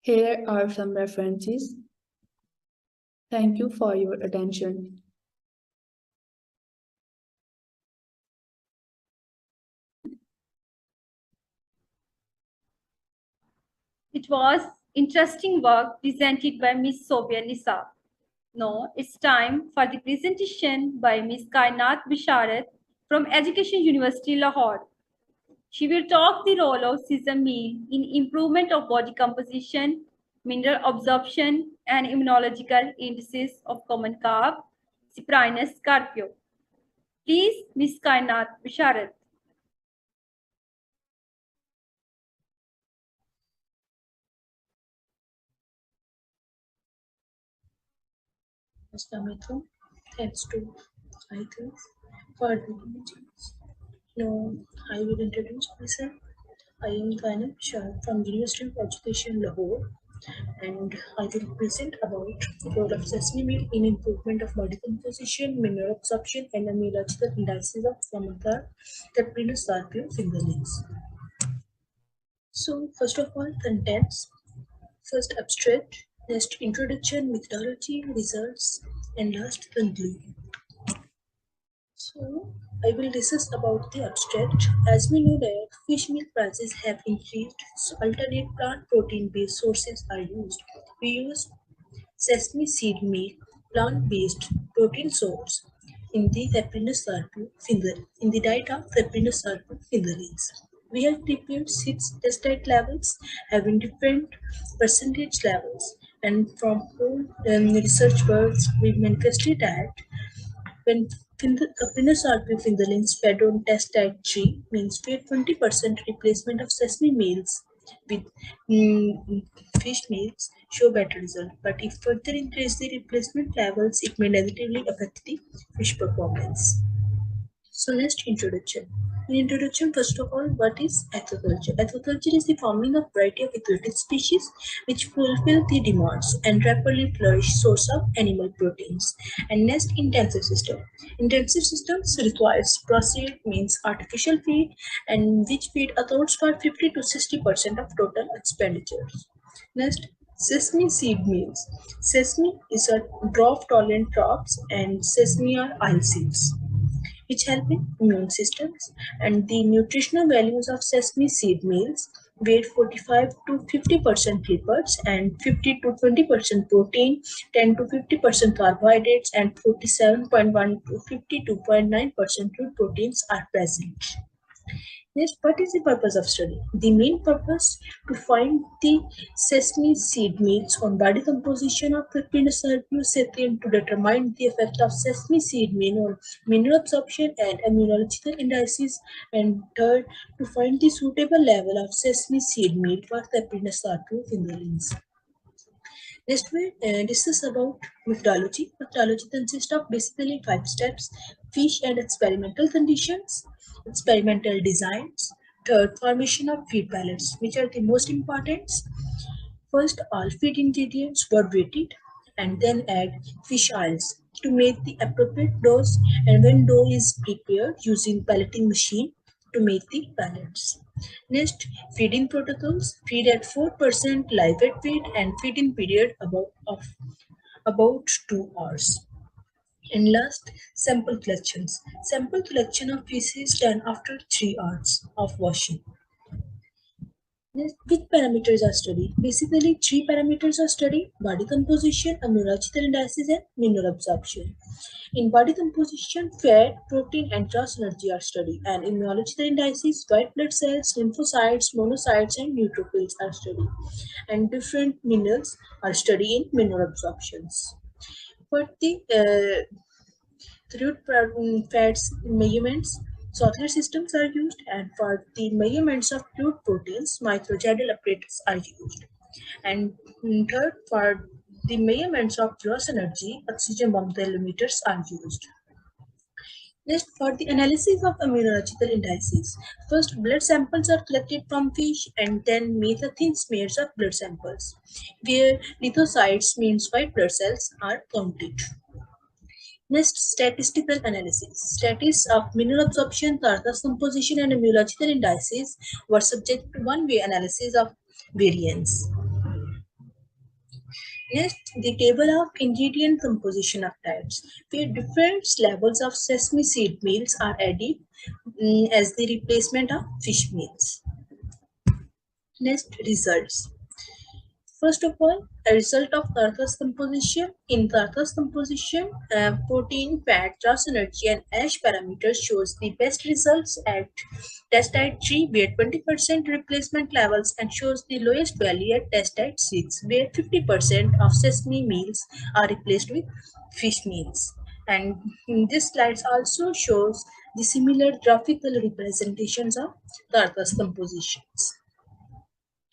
F: Here are some references. Thank you for your attention.
A: It was interesting work presented by Ms. Sobia Nisa. Now it's time for the presentation by Ms. Kainat Bisharat from Education University Lahore. She will talk the role of sesame meal in improvement of body composition, mineral absorption, and immunological indices of common carb, Cyprinus scarpio. Please, Ms. Kainat Bisharat.
G: Assalamualaikum. Thanks to ICAZ for the opportunity. Now, I will introduce myself. I am Kainat Bisharat from University of Education, Lahore, and I will present about the role of sesame meal in improvement of body composition, mineral absorption, and immunological indices of Samanthar, Caprinus sarpio fingerlings. So, first of all, contents. First, abstract, next, introduction, methodology, results, and last, conclusion. So, I will discuss about the abstract. As we know that fish meal prices have increased, so alternate plant protein-based sources are used. We use sesame seed meal, plant-based protein source in the diet of Rapinus sarpio fingerlings. We have prepared 6 test diet levels having different percentage levels, and from all research works we manifested that when Rapinus sarpio fingerlings fed on test diet 3 means we had 20% replacement of sesame meals with fish meals show better result, but if further increase the replacement levels, it may negatively affect the fish performance. So next, introduction. In introduction, first of all, what is aquaculture? Aquaculture is the farming of variety of aquatic species which fulfill the demands and rapidly flourish source of animal proteins. And next, intensive system. Intensive systems requires processed means artificial feed and which feed accounts for 50 to 60% of total expenditures. Next, sesame seed meals. Sesame is a drought-tolerant crops and sesame are oil seeds which help in immune systems, and the nutritional values of sesame seed meals were 45 to 50% lipids and 50 to 20% protein, 10 to 50% carbohydrates, and 47.1 to 52.9% root proteins are present. Next, what is the purpose of study? The main purpose to find the sesame seed meals on body composition of Rapinus sarpio. Second, to determine the effect of sesame seed meal on mineral absorption and immunological indices. And third, to find the suitable level of sesame seed meal for Rapinus sarpio fingerlings. Next, we discuss about methodology. Methodology consists of basically 5 steps: fish and experimental conditions, experimental designs, third, formation of feed pellets, which are the most important. First, all feed ingredients were weighted and then add fish oils to make the appropriate dose, and when dough is prepared using pelleting machine to make the pellets. Next, feeding protocols: feed at 4% live weight feed and feeding period about 2 hours. And last, sample collections. Sample collection of fish is done after 3 hours of washing. Next, which parameters are studied? Basically, 3 parameters are studied: body composition, immunological indices, and mineral absorption. In body composition, fat, protein, and gross energy are studied, and immunological indices, white blood cells, lymphocytes, monocytes, and neutrophils are studied. And different minerals are studied in mineral absorptions. For the crude fats measurements, Sothler systems are used, and for the measurements of crude proteins, microgyral apparatus are used. And third, for the measurements of gross energy, oxygen bomb thermometers are used. Next, for the analysis of immunological indices, first blood samples are collected from fish and then methane smears of blood samples, where lymphocytes means white blood cells are counted. Next, statistical analysis. Statistics of mineral absorption, carcass composition, and immunological indices were subject to one-way analysis of variance. Next, the table of ingredient composition of types, where different levels of sesame seed meals are added as the replacement of fish meals. Next, results. First of all, a result of Earth's composition. In Earth's composition, protein, fat, trace energy, and ash parameters shows the best results at test type 3, where 20% replacement levels, and shows the lowest value at test type 6, where 50% of sesame meals are replaced with fish meals. And this slides also shows the similar graphical representations of the Earth's compositions.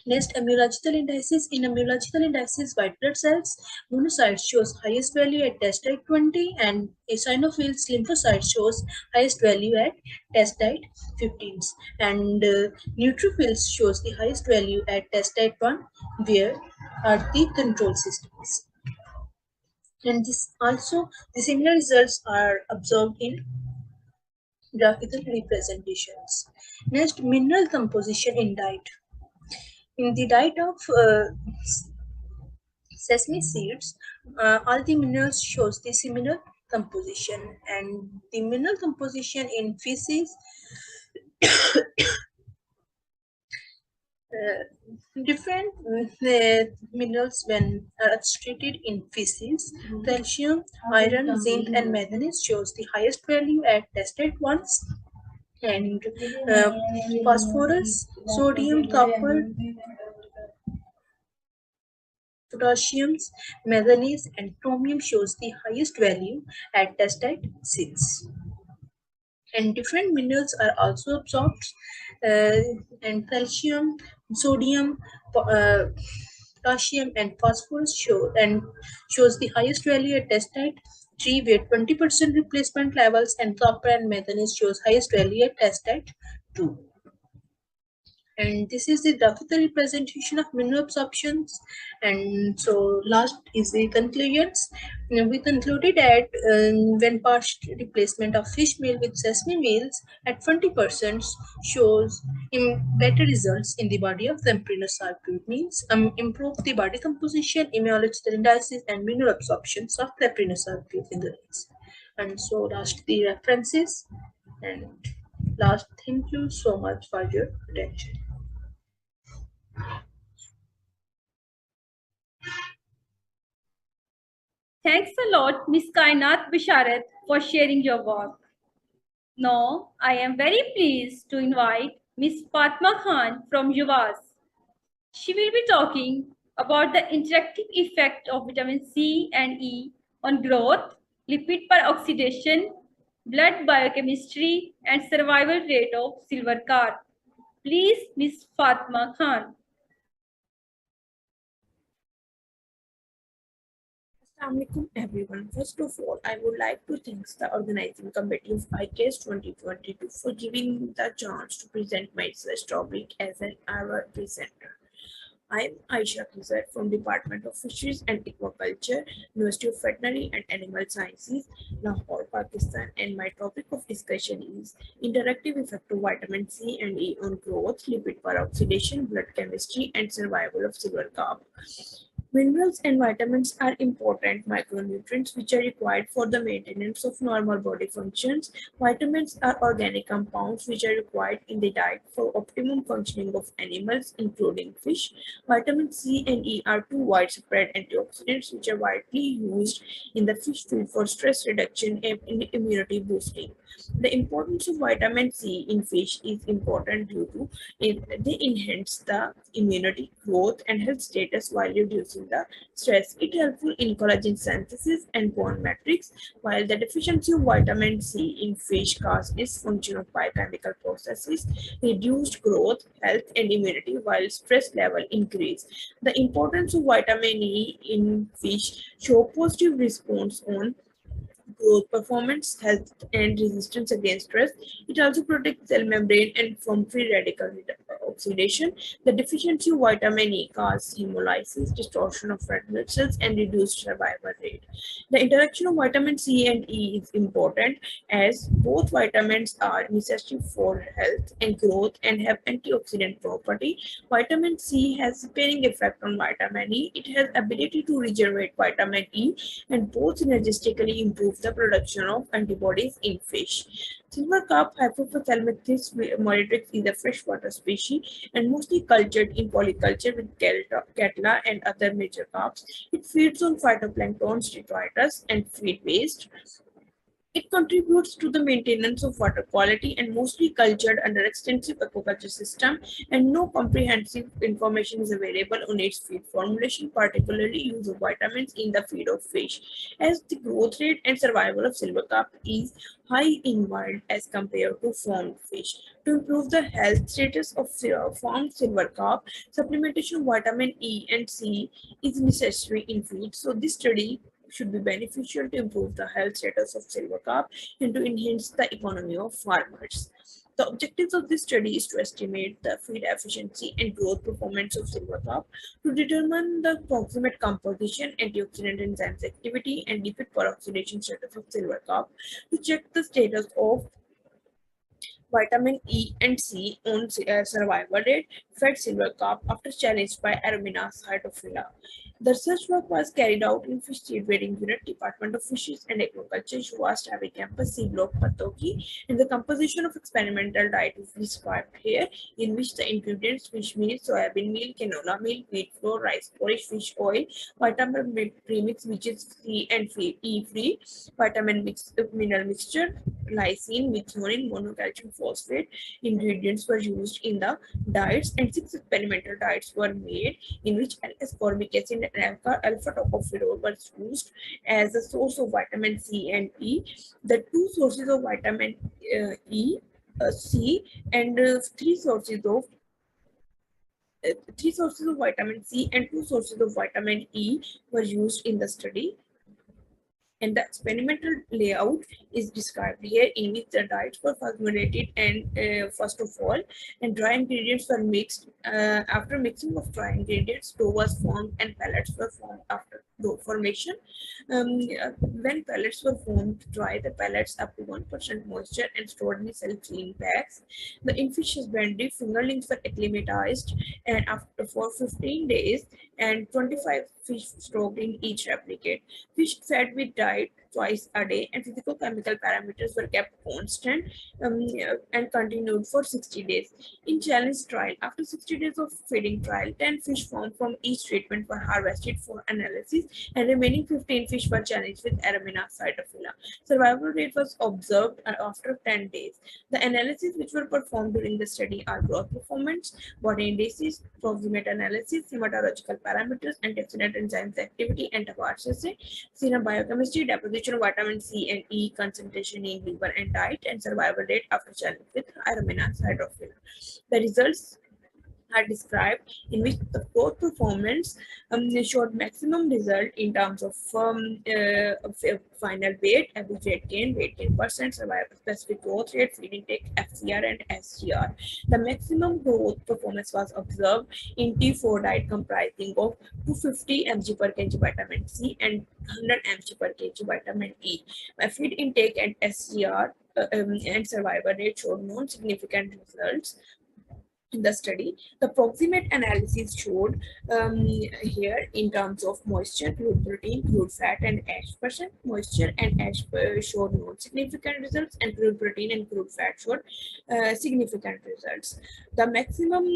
G: Next, immunological indices. In immunological indices, white blood cells, monocytes shows highest value at test type 20, and eosinophils, lymphocytes shows highest value at test type 15. And neutrophils shows the highest value at test type 1, where are the control systems. And this also, the similar results are observed in graphical representations. Next, mineral composition in diet. In the diet of sesame seeds, all the minerals shows the similar composition, and the mineral composition in feces different minerals when treated in feces. Calcium, iron, zinc, and manganese shows the highest value at tested ones, and phosphorus, sodium, copper, potassium, manganese, and chromium shows the highest value at test type 6. And different minerals are also absorbed, and calcium, sodium, potassium, and phosphorus shows the highest value at test type 3, where 20% replacement levels, and copper and manganese shows highest value at test type 2. And this is the graphical representation of mineral absorptions. And so last is the conclusions. We concluded that when partial replacement of fish meal with sesame meals at 20% shows better results in the body of the membranous circuit, means improve the body composition, immunological indices, and mineral absorptions of the membranous circuit in the lungs. And so last the references, and last, thank you so much for your attention.
A: Thanks a lot, Ms. Kainat Bisharat, for sharing your work. Now, I am very pleased to invite Ms. Fatma Khan from UVAS. She will be talking about the interactive effect of vitamin C and E on growth, lipid peroxidation, blood biochemistry, and survival rate of silver carp. Please, Ms. Fatma Khan.
H: Assalamualaikum everyone. First of all, I would like to thank the organizing committee of ICAZ-2022 for giving me the chance to present my research topic as an hour presenter. I am Aisha Khizar from Department of Fisheries and Aquaculture, University of Veterinary and Animal Sciences, Lahore, Pakistan, and my topic of discussion is interactive effect of vitamin C and E on growth, lipid peroxidation, blood chemistry, and survival of silver carp. Minerals and vitamins are important micronutrients which are required for the maintenance of normal body functions. Vitamins are organic compounds which are required in the diet for optimum functioning of animals, including fish. Vitamin C and E are two widespread antioxidants which are widely used in the fish food for stress reduction and immunity boosting. The importance of vitamin C in fish is important due to they enhance the immunity, growth, and health status while reducing the stress. It helpful in collagen synthesis and bone matrix, while the deficiency of vitamin C in fish causes dysfunction of biochemical processes, reduced growth, health, and immunity, while stress level increase. The importance of vitamin E in fish show positive response on growth, performance, health, and resistance against stress. It also protects cell membrane and from free radical oxidation. The deficiency of vitamin E causes hemolysis, distortion of red blood cells, and reduced survival rate. The interaction of vitamin C and E is important as both vitamins are necessary for health and growth and have antioxidant property. Vitamin C has a pairing effect on vitamin E. It has ability to regenerate vitamin E, and both synergistically improve the production of antibodies in fish. Silver carp Hypophthalmethys moritrix is a freshwater species and mostly cultured in polyculture with catla and other major carps. It feeds on phytoplankton, detritus, and feed waste. It contributes to the maintenance of water quality and mostly cultured under extensive aquaculture system, and no comprehensive information is available on its feed formulation, particularly use of vitamins in the feed of fish, as the growth rate and survival of silver carp is high in wild as compared to farmed fish. To improve the health status of farmed silver carp, supplementation of vitamin E and C is necessary in feed. So this study should be beneficial to improve the health status of silver carp and to enhance the economy of farmers. The objectives of this study is to estimate the feed efficiency and growth performance of silver carp, to determine the proximate composition, antioxidant enzymes activity, and lipid peroxidation status of silver carp, to check the status of vitamin E and C on survival rate, fed silver carp after challenged by Arominas hydrophila. The research work was carried out in Fish Seed Breeding Unit, Department of Fishes and Aquaculture, Shuvas Tavi Campus, C Block, Patoki, and the composition of experimental diet is described here, in which the ingredients fish meal, soybean meal, canola meal, wheat flour, rice porridge, fish oil, vitamin premix, which is C and E free, vitamin mineral mixture, lysine, methionine, monocalcium phosphate ingredients were used in the diets, and 6 experimental diets were made in which ascorbic acid and alpha tocopherol was used as a source of vitamin C and E. The two sources of vitamin C and three sources of vitamin C and 2 sources of vitamin E were used in the study. And the experimental layout is described here, in which the diets were formulated and first of all, and dry ingredients were mixed. After mixing of dry ingredients, dough was formed and pellets were formed after dough formation. When pellets were formed, dry the pellets up to 1% moisture and stored in self-clean bags. The in-fish husbandry fingerlings were acclimatized and after for 15 days, and 25 fish stocked in each replicate. Fish fed with diet twice a day, and physicochemical parameters were kept constant and continued for 60 days. In challenge trial, after 60 days of feeding trial, 10 fish formed from each treatment were harvested for analysis, and remaining 15 fish were challenged with Arominas cytophila. Survival rate was observed after 10 days. The analyses which were performed during the study are growth performance, body indices, proximate analysis, hematological parameters, antioxidant enzymes activity, and Tavares assay, serum biochemistry, deposition of vitamin C and E, concentration in liver and diet, and survival rate after challenge with Arominas hydrophila. The results are described, in which the growth performance showed maximum result in terms of final weight, average weight gain percent, survival specific growth rate, feed intake, FCR and SGR. The maximum growth performance was observed in T4 diet comprising of 250 mg per kg vitamin C and 100 mg per kg vitamin E. Feed intake and SGR and survival rate showed non-significant results in the study. The proximate analysis showed here in terms of moisture, crude protein, crude fat, and ash percent. Moisture and ash showed non-significant results, and crude protein and crude fat showed significant results. The maximum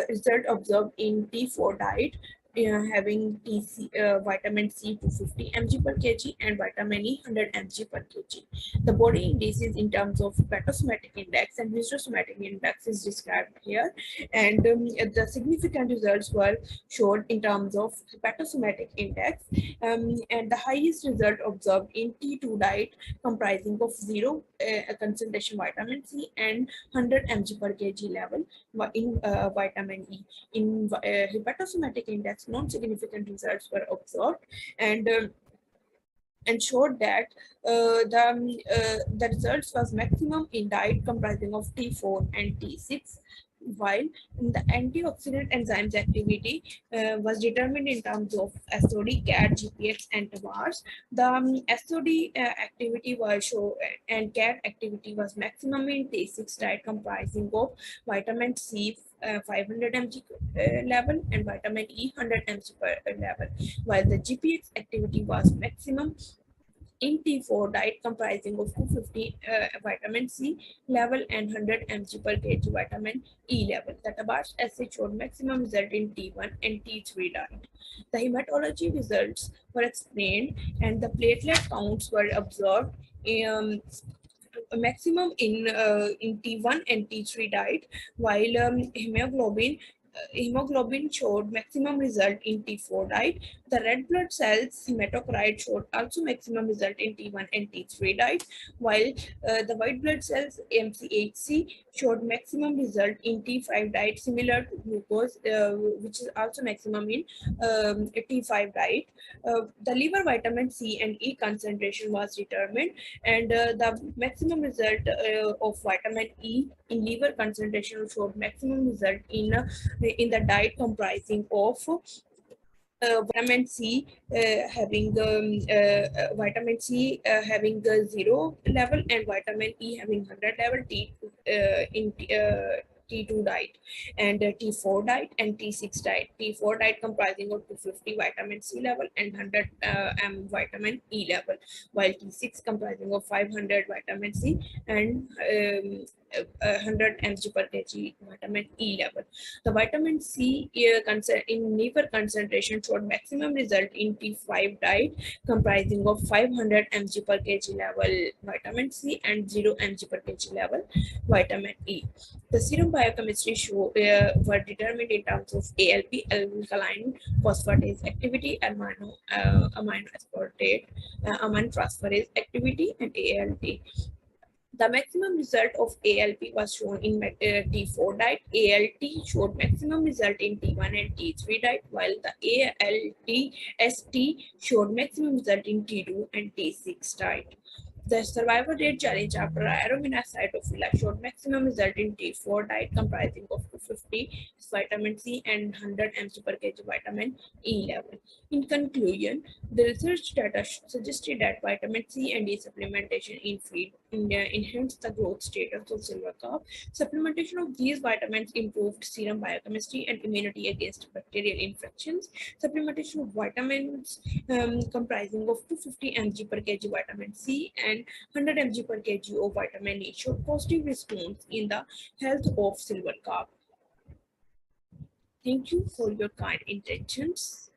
H: result observed in T4 diet having vitamin C 250 mg per kg and vitamin E 100 mg per kg. The body indices in terms of hepatosomatic index and histiosomatic index is described here, and the significant results were showed in terms of hepatosomatic index, and the highest result observed in T2 diet comprising of 0 concentration vitamin C and 100 mg per kg level in vitamin E. In hepatosomatic index, non-significant results were observed, and showed that the results was maximum in diet comprising of T4 and T6, while in the antioxidant enzymes activity was determined in terms of SOD, CAT, GPX, and Tavares. The SOD activity was shown, and CAT activity was maximum in T6 diet comprising of vitamin C 500 mg level and vitamin E 100 mg per level, while the GPX activity was maximum in T4 diet comprising of 250 vitamin C level and 100 mg per kg vitamin E level. The Tabash assay showed maximum result in T1 and T3 diet. The hematology results were explained and the platelet counts were observed. A maximum in T1 and T3 diet, while hemoglobin showed maximum result in T4 diet. The red blood cells hematocrit showed also maximum result in T1 and T3 diet, while the white blood cells MCHC showed maximum result in T5 diet, similar to glucose, which is also maximum in T5 diet. The liver vitamin C and E concentration was determined, and the maximum result of vitamin E in liver concentration showed maximum result in the diet comprising of vitamin C having vitamin C having 0 level and vitamin E having 100 level in T2 diet, and T4 diet and T6 diet. T4 diet comprising of 250 vitamin C level and 100 vitamin E level, while T6 comprising of 500 vitamin C and 100 mg per kg vitamin E level. The vitamin C in liver concentration showed maximum result in T5 diet comprising of 500 mg per kg level vitamin C and 0 mg per kg level vitamin E. The serum biochemistry were determined in terms of ALP, alkaline phosphatase activity, amino aspartate, amine transferase activity, and ALT. The maximum result of ALP was shown in T4 diet. ALT showed maximum result in T1 and T3 diet, while the ALT-ST showed maximum result in T2 and T6 diet. The survival rate challenge after arominacytophilia showed maximum result in T4 diet comprising of 250 vitamin C and 100 mg per kg vitamin E level. In conclusion, the research data suggested that vitamin C and E supplementation in feed enhanced the growth status of silver carp. Supplementation of these vitamins improved serum biochemistry and immunity against bacterial infections. Supplementation of vitamins comprising of 250 mg per kg vitamin C and 100 mg per kg of vitamin E showed positive response in the health of silver carp. Thank you for your kind intentions.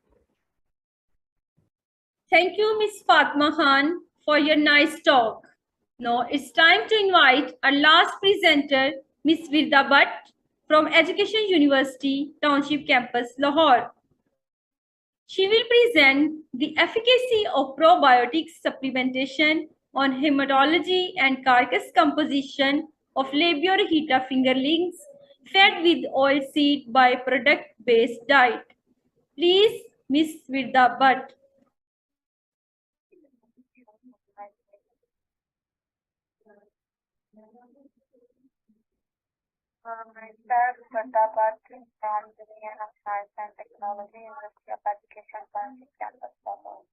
A: Thank you, Ms. Fatma Khan, for your nice talk. Now it's time to invite our last presenter, Ms. Virda Bhatt from Education University, Township Campus, Lahore. She will present the efficacy of probiotic supplementation on hematology and carcass composition of Labiorhita fingerlings fed with oilseed byproduct-based diet. Please, Ms. Virda Bhatt.
I: Myself, Virda Bhatt from Division of Science and Technology, University of Education, Township Campus, Lahore.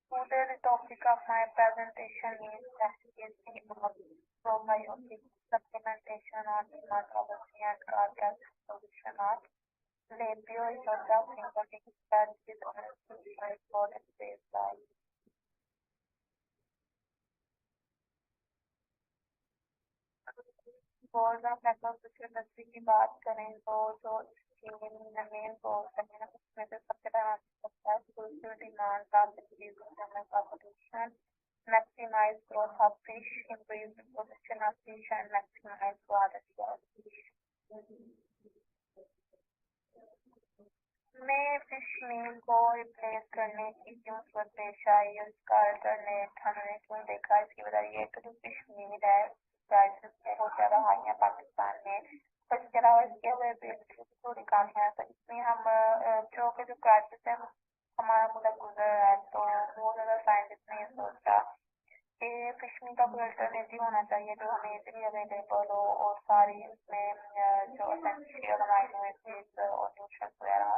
I: Today, the topic of my presentation is efficacy of probiotic supplementation on hematology and carcass composition of Labiorhita fingerlings fed with oilseed byproduct-based diet. Gold of agriculture industry की बात करें तो जो इसकी main goals है उसमें से सबसे पहला सकता है fulfil demand competition maximise growth of fish increase production of fish and maximise quality of fish में फिश मील को रिप्लेस करने की क्यों पेश आई उसका अल्टरनेट हमने क्यों देखा इसकी वजह ये कि जो फिश मील है प्राइसेस बहुत ज़्यादा हाई है पाकिस्तान में तो इसके अलावा इसके हुए थोड़ी कम है तो इसमें हम जो के जो प्राइसेस है हमारा मुल्क गुजर रहा है तो बहुत ज़्यादा साइंटिस्ट ने ये सोचा कि फिश मील का कोई अल्टरनेटिव होना चाहिए जो हमें इजीली अवेलेबल हो और सारी इसमें जो एसेंशियल अमाइनो एसिड्स और न्यूट्रिएंट्स वगैरह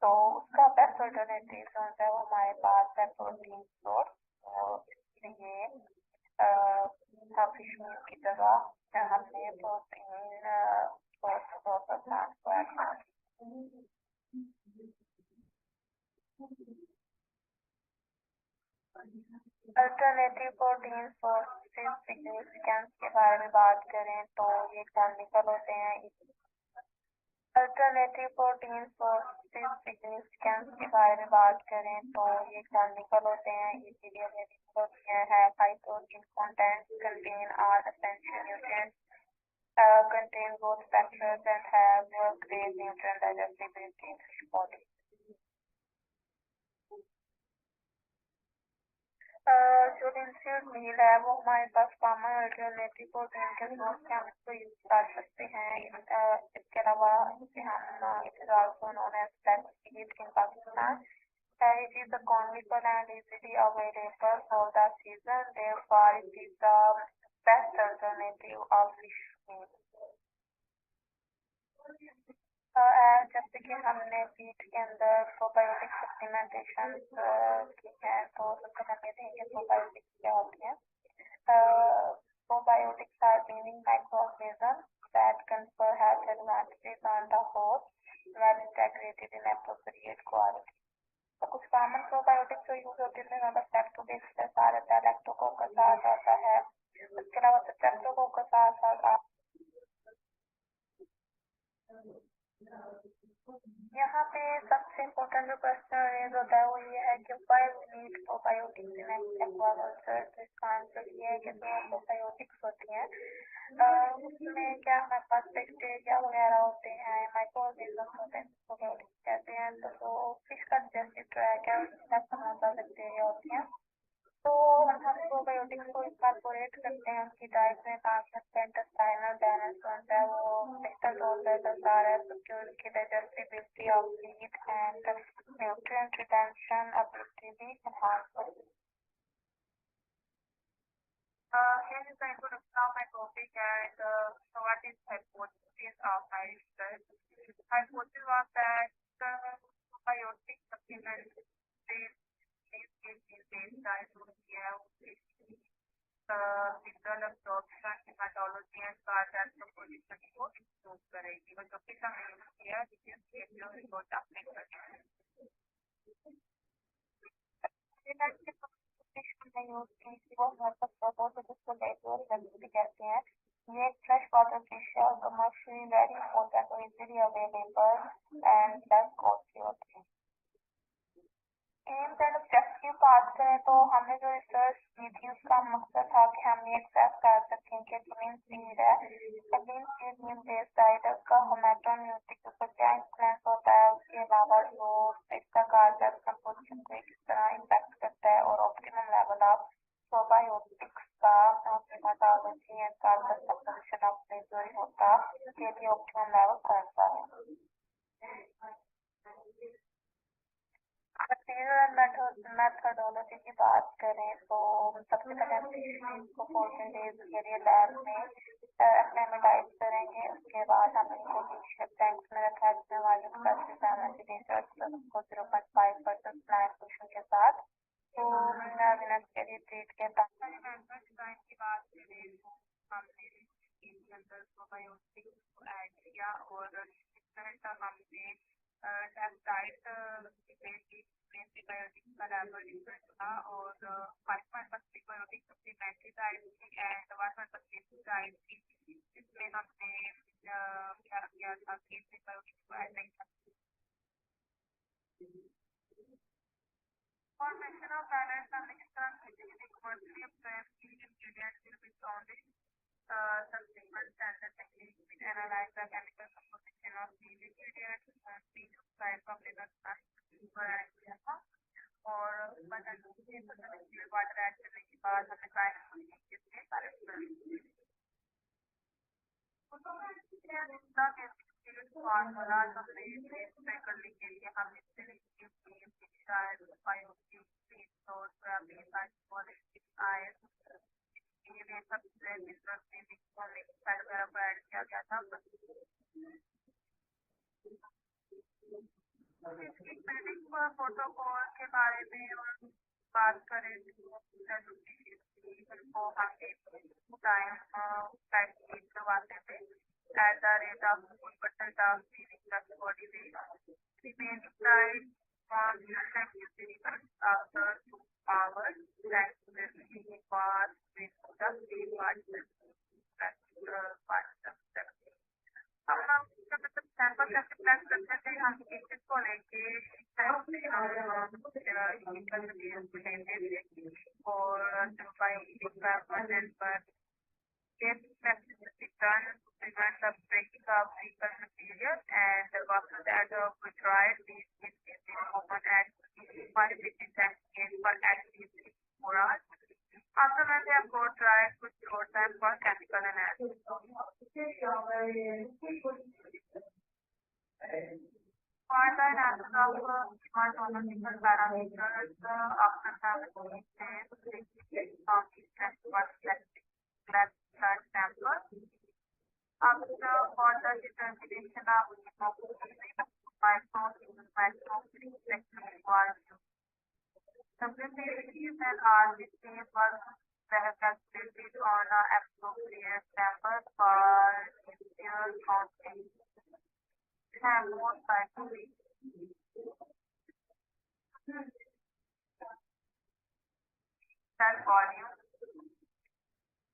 I: तो उसका बेस्ट अल्टरनेटिव जो होता है वो हमारे पास है प्रोटीन सोर्स और इसलिए फिश मील की जगह हमने प्रोटीन सोर्स को ऐड किया अल्टरनेटिव प्रोटीन सोर्सेज सिग्निफिकेंस के बारे में बात करें तो ये एग्जाम्पल होते हैं। अल्टरनेटिव प्रोटीन सोर्सेज सिग्निफिकेंस के बारे में बात करें तो ये एग्जाम्पल होते हैं। इजीली अवेलेबल होती है high protein content contain all essential nutrients, contain both factors and have great nutrient digestibility in fish body. जो लिंसीड मील है वो हमारे पास कॉमन अल्टरनेटिव प्रोटीन के सोर्स से हम इसको यूज कर सकते हैं। इसके अलावा इसे हम it is also known as flax seed in Pakistan. It is economical and easily available for the season, therefore it is the best alternative of fish meal. जैसे कि हमने फीड के अंदर प्रोबायोटिक सप्लीमेंटेशन की है तो सबसे पहले देखेंगे प्रोबायोटिक्स क्या होती है। Probiotics are living microorganisms that confer health advantages on the host when integrated in appropriate quality. तो कुछ कॉमन प्रोबायोटिक्स जो यूज होते हैं ज्यादा लैक्टोबैसिलस आ जाता है, लैक्टोकोकस आ जाता है। उसके अलावा स्ट्रेप्टोकोकस आ जाता है। यहाँ पे सबसे इम्पोर्टेंट जो क्वेश्चन रेज होता है वो ये है कि why we need probiotics in aquaculture. तो इसका आंसर ये है कि जो प्रोबायोटिक्स होती हैं उसमें क्या हमारे पास बैक्टीरिया वगैरह होते हैं, माइक्रोऑर्गेनिजम्स होते हैं, प्रोबायोटिक्स कहते हैं। तो जो फिश का डाइजेस्टिव ट्रैक्ट है उसमें बहुत सारे बैक्टीरिया होती हैं। तो हम प्रोबायोटिक्स को इनकॉर्पोरेट करते हैं उनकी डाइट में ताकि उसका इंटेस्टाइनल बैलेंस बनता है वो बेहतर रोल प्ले करता है क्योंकि उनकी digestibility of feed and nutrient retention ability भी एनहांस होती है। Here is the introduction of my topic and so what is hypothesis of my research. Hypothesis was that probiotic supplements based diet होती है mineral absorption, haematology and cardiac position को improve करेगी। और जो कि हमने यूज किया जिसके रिपोर्ट आपने कर यूज की थी वो हमारे पास बहुत जिसको भी कहते हैं। ये एक फ्रेश वाटर फिश है और कमर्शियली वेरी इम्पोर्टेंट और easily available and less costly होती है। एम्स एंड ऑब्जेक्टिव की बात करें तो हमने जो रिसर्च की थी उसका मकसद था कि हम ये एक्सेस कर सकें कि क्लीन फीड है, क्लीन फीड मील बेस्ड डाइट का होमेटोन्यूट्रिक के ऊपर क्या इन्फ्लुएंस होता है, उसके अलावा जो इसका कार्डियक कंपोजिशन को किस तरह इम्पैक्ट करता है और ऑप्टिमम लेवल ऑफ प्रोबायोटिक्स का haematology and cardiac composition of major होता के लिए ऑप्टिमम लेवल कौन सा है। मेथोडोलॉजी की बात करें तो सबसे पहले हम इसको 14 डेज के लिए लैब में एक्लेमेटाइज करेंगे। उसके बाद हम इनको टैंक्स में रखा है जिसमें वायु को 0.5% प्लांट पोषण के साथ तो मिनट के लिए ट्रीट के बाद डिजाइन की बात करें तो हमने इसके अंदर प्रोबायोटिक्स को ऐड किया और इस तरह का हमने डाइट प्रीबायोटिक्स का लेवल डिफरेंट था और 5% प्रीबायोटिक सप्लीमेंट्री डाइट थी एंड 1% डाइट थी जिसमें हमने क्या किया था कि प्रीबायोटिक्स को ऐड नहीं था। Formation of balance and extra commercially obtained ingredients will be found in subsequent standard techniques which analyze the chemical composition of these ingredients and speak aside from liver fat, sugar and और water add करने के बाद हमें formula हमने करने के लिए हम किया गया था। प्रोटोकॉल के बारे में बात करें तो हमने टाइम करवाते थे at the rate of 4% of the body weight. Remaining diet from different utilities after 2 hours that will be passed with the same participant. अब हम जब सैंपल कैसे प्लान करते थे हम एक चीज को लेके और by requirement पर get practice to be done to prevent the breaking of vehicle material, and after that we tried these in the common and participating case for at least 4 hours. After that they have got tried with short time for chemical analysis. For the analysis of pharmaceutical parameters after the test from the test was blood sample. After for the determination of microphilin section was the preparation and RBC was calculated on an appropriate sample for initial counting. Sample cycle. Cell volume,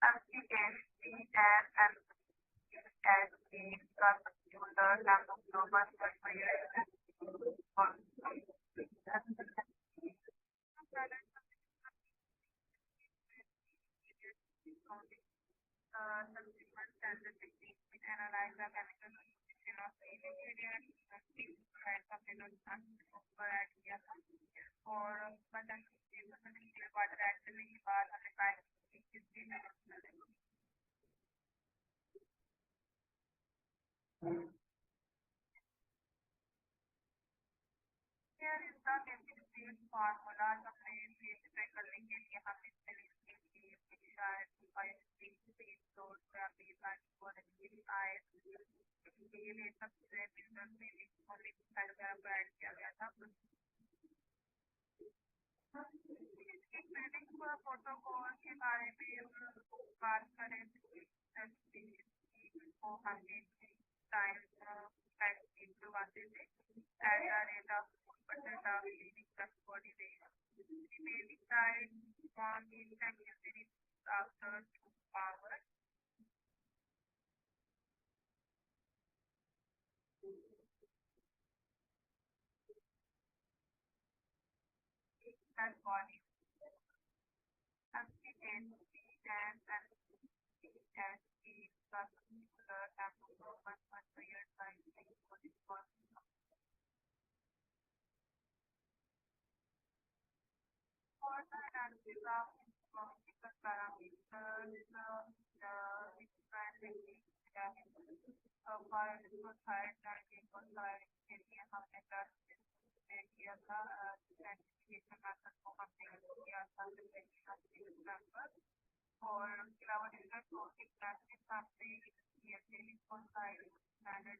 I: ICAZ-2022 and ICAZ-2022 computer sample global standard techniques to analyze the chemical composition of the ingredients और button water add करने के बाद हमें Here is the basic field formula हमने verify करने के लिए हमने ये सबसे ऐड किया गया था एक बिल्डिंग प्रोटोकॉल के बारे में बात करें तो हमने टाइम करवाते थे at the rate of 4% of leading plus body weight. Remaining time on instant usage after 2 hours. That body. ICAZ-2022 and ICAZ-2022 plus the sample 1.5 years time for this one. For the analysis of physical parameters, the different techniques for higher target for higher area हमने किया था identification method को हमने किया था और अलावा different protein classes हमने किए थे for higher standard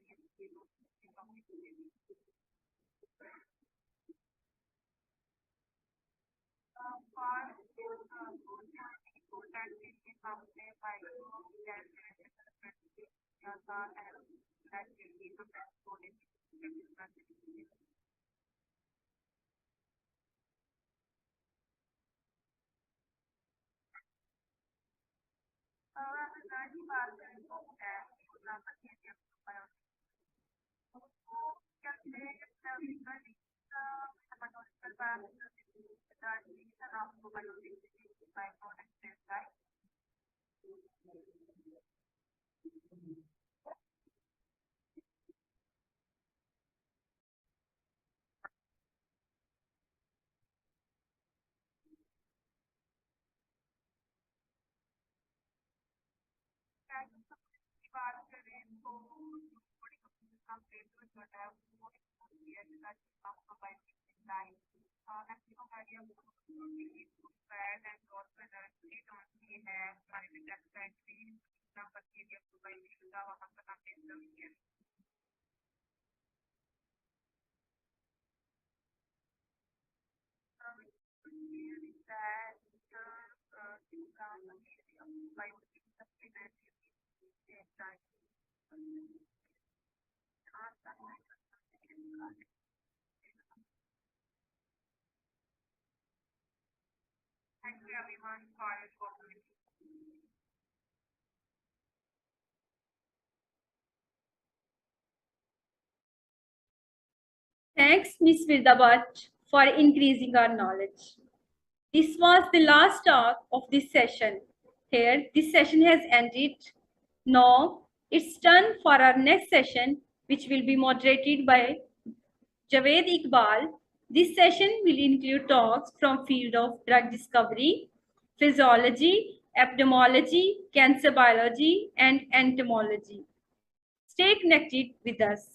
I: everyone for your cooperation.
A: Thanks, Ms. Virdabat, for increasing our knowledge. This was the last talk of this session. Here, this session has ended. Now, it's turn for our next session, which will be moderated by Javed Iqbal. This session will include talks from field of drug discovery, physiology, epidemiology, cancer biology, and entomology. Stay connected with us.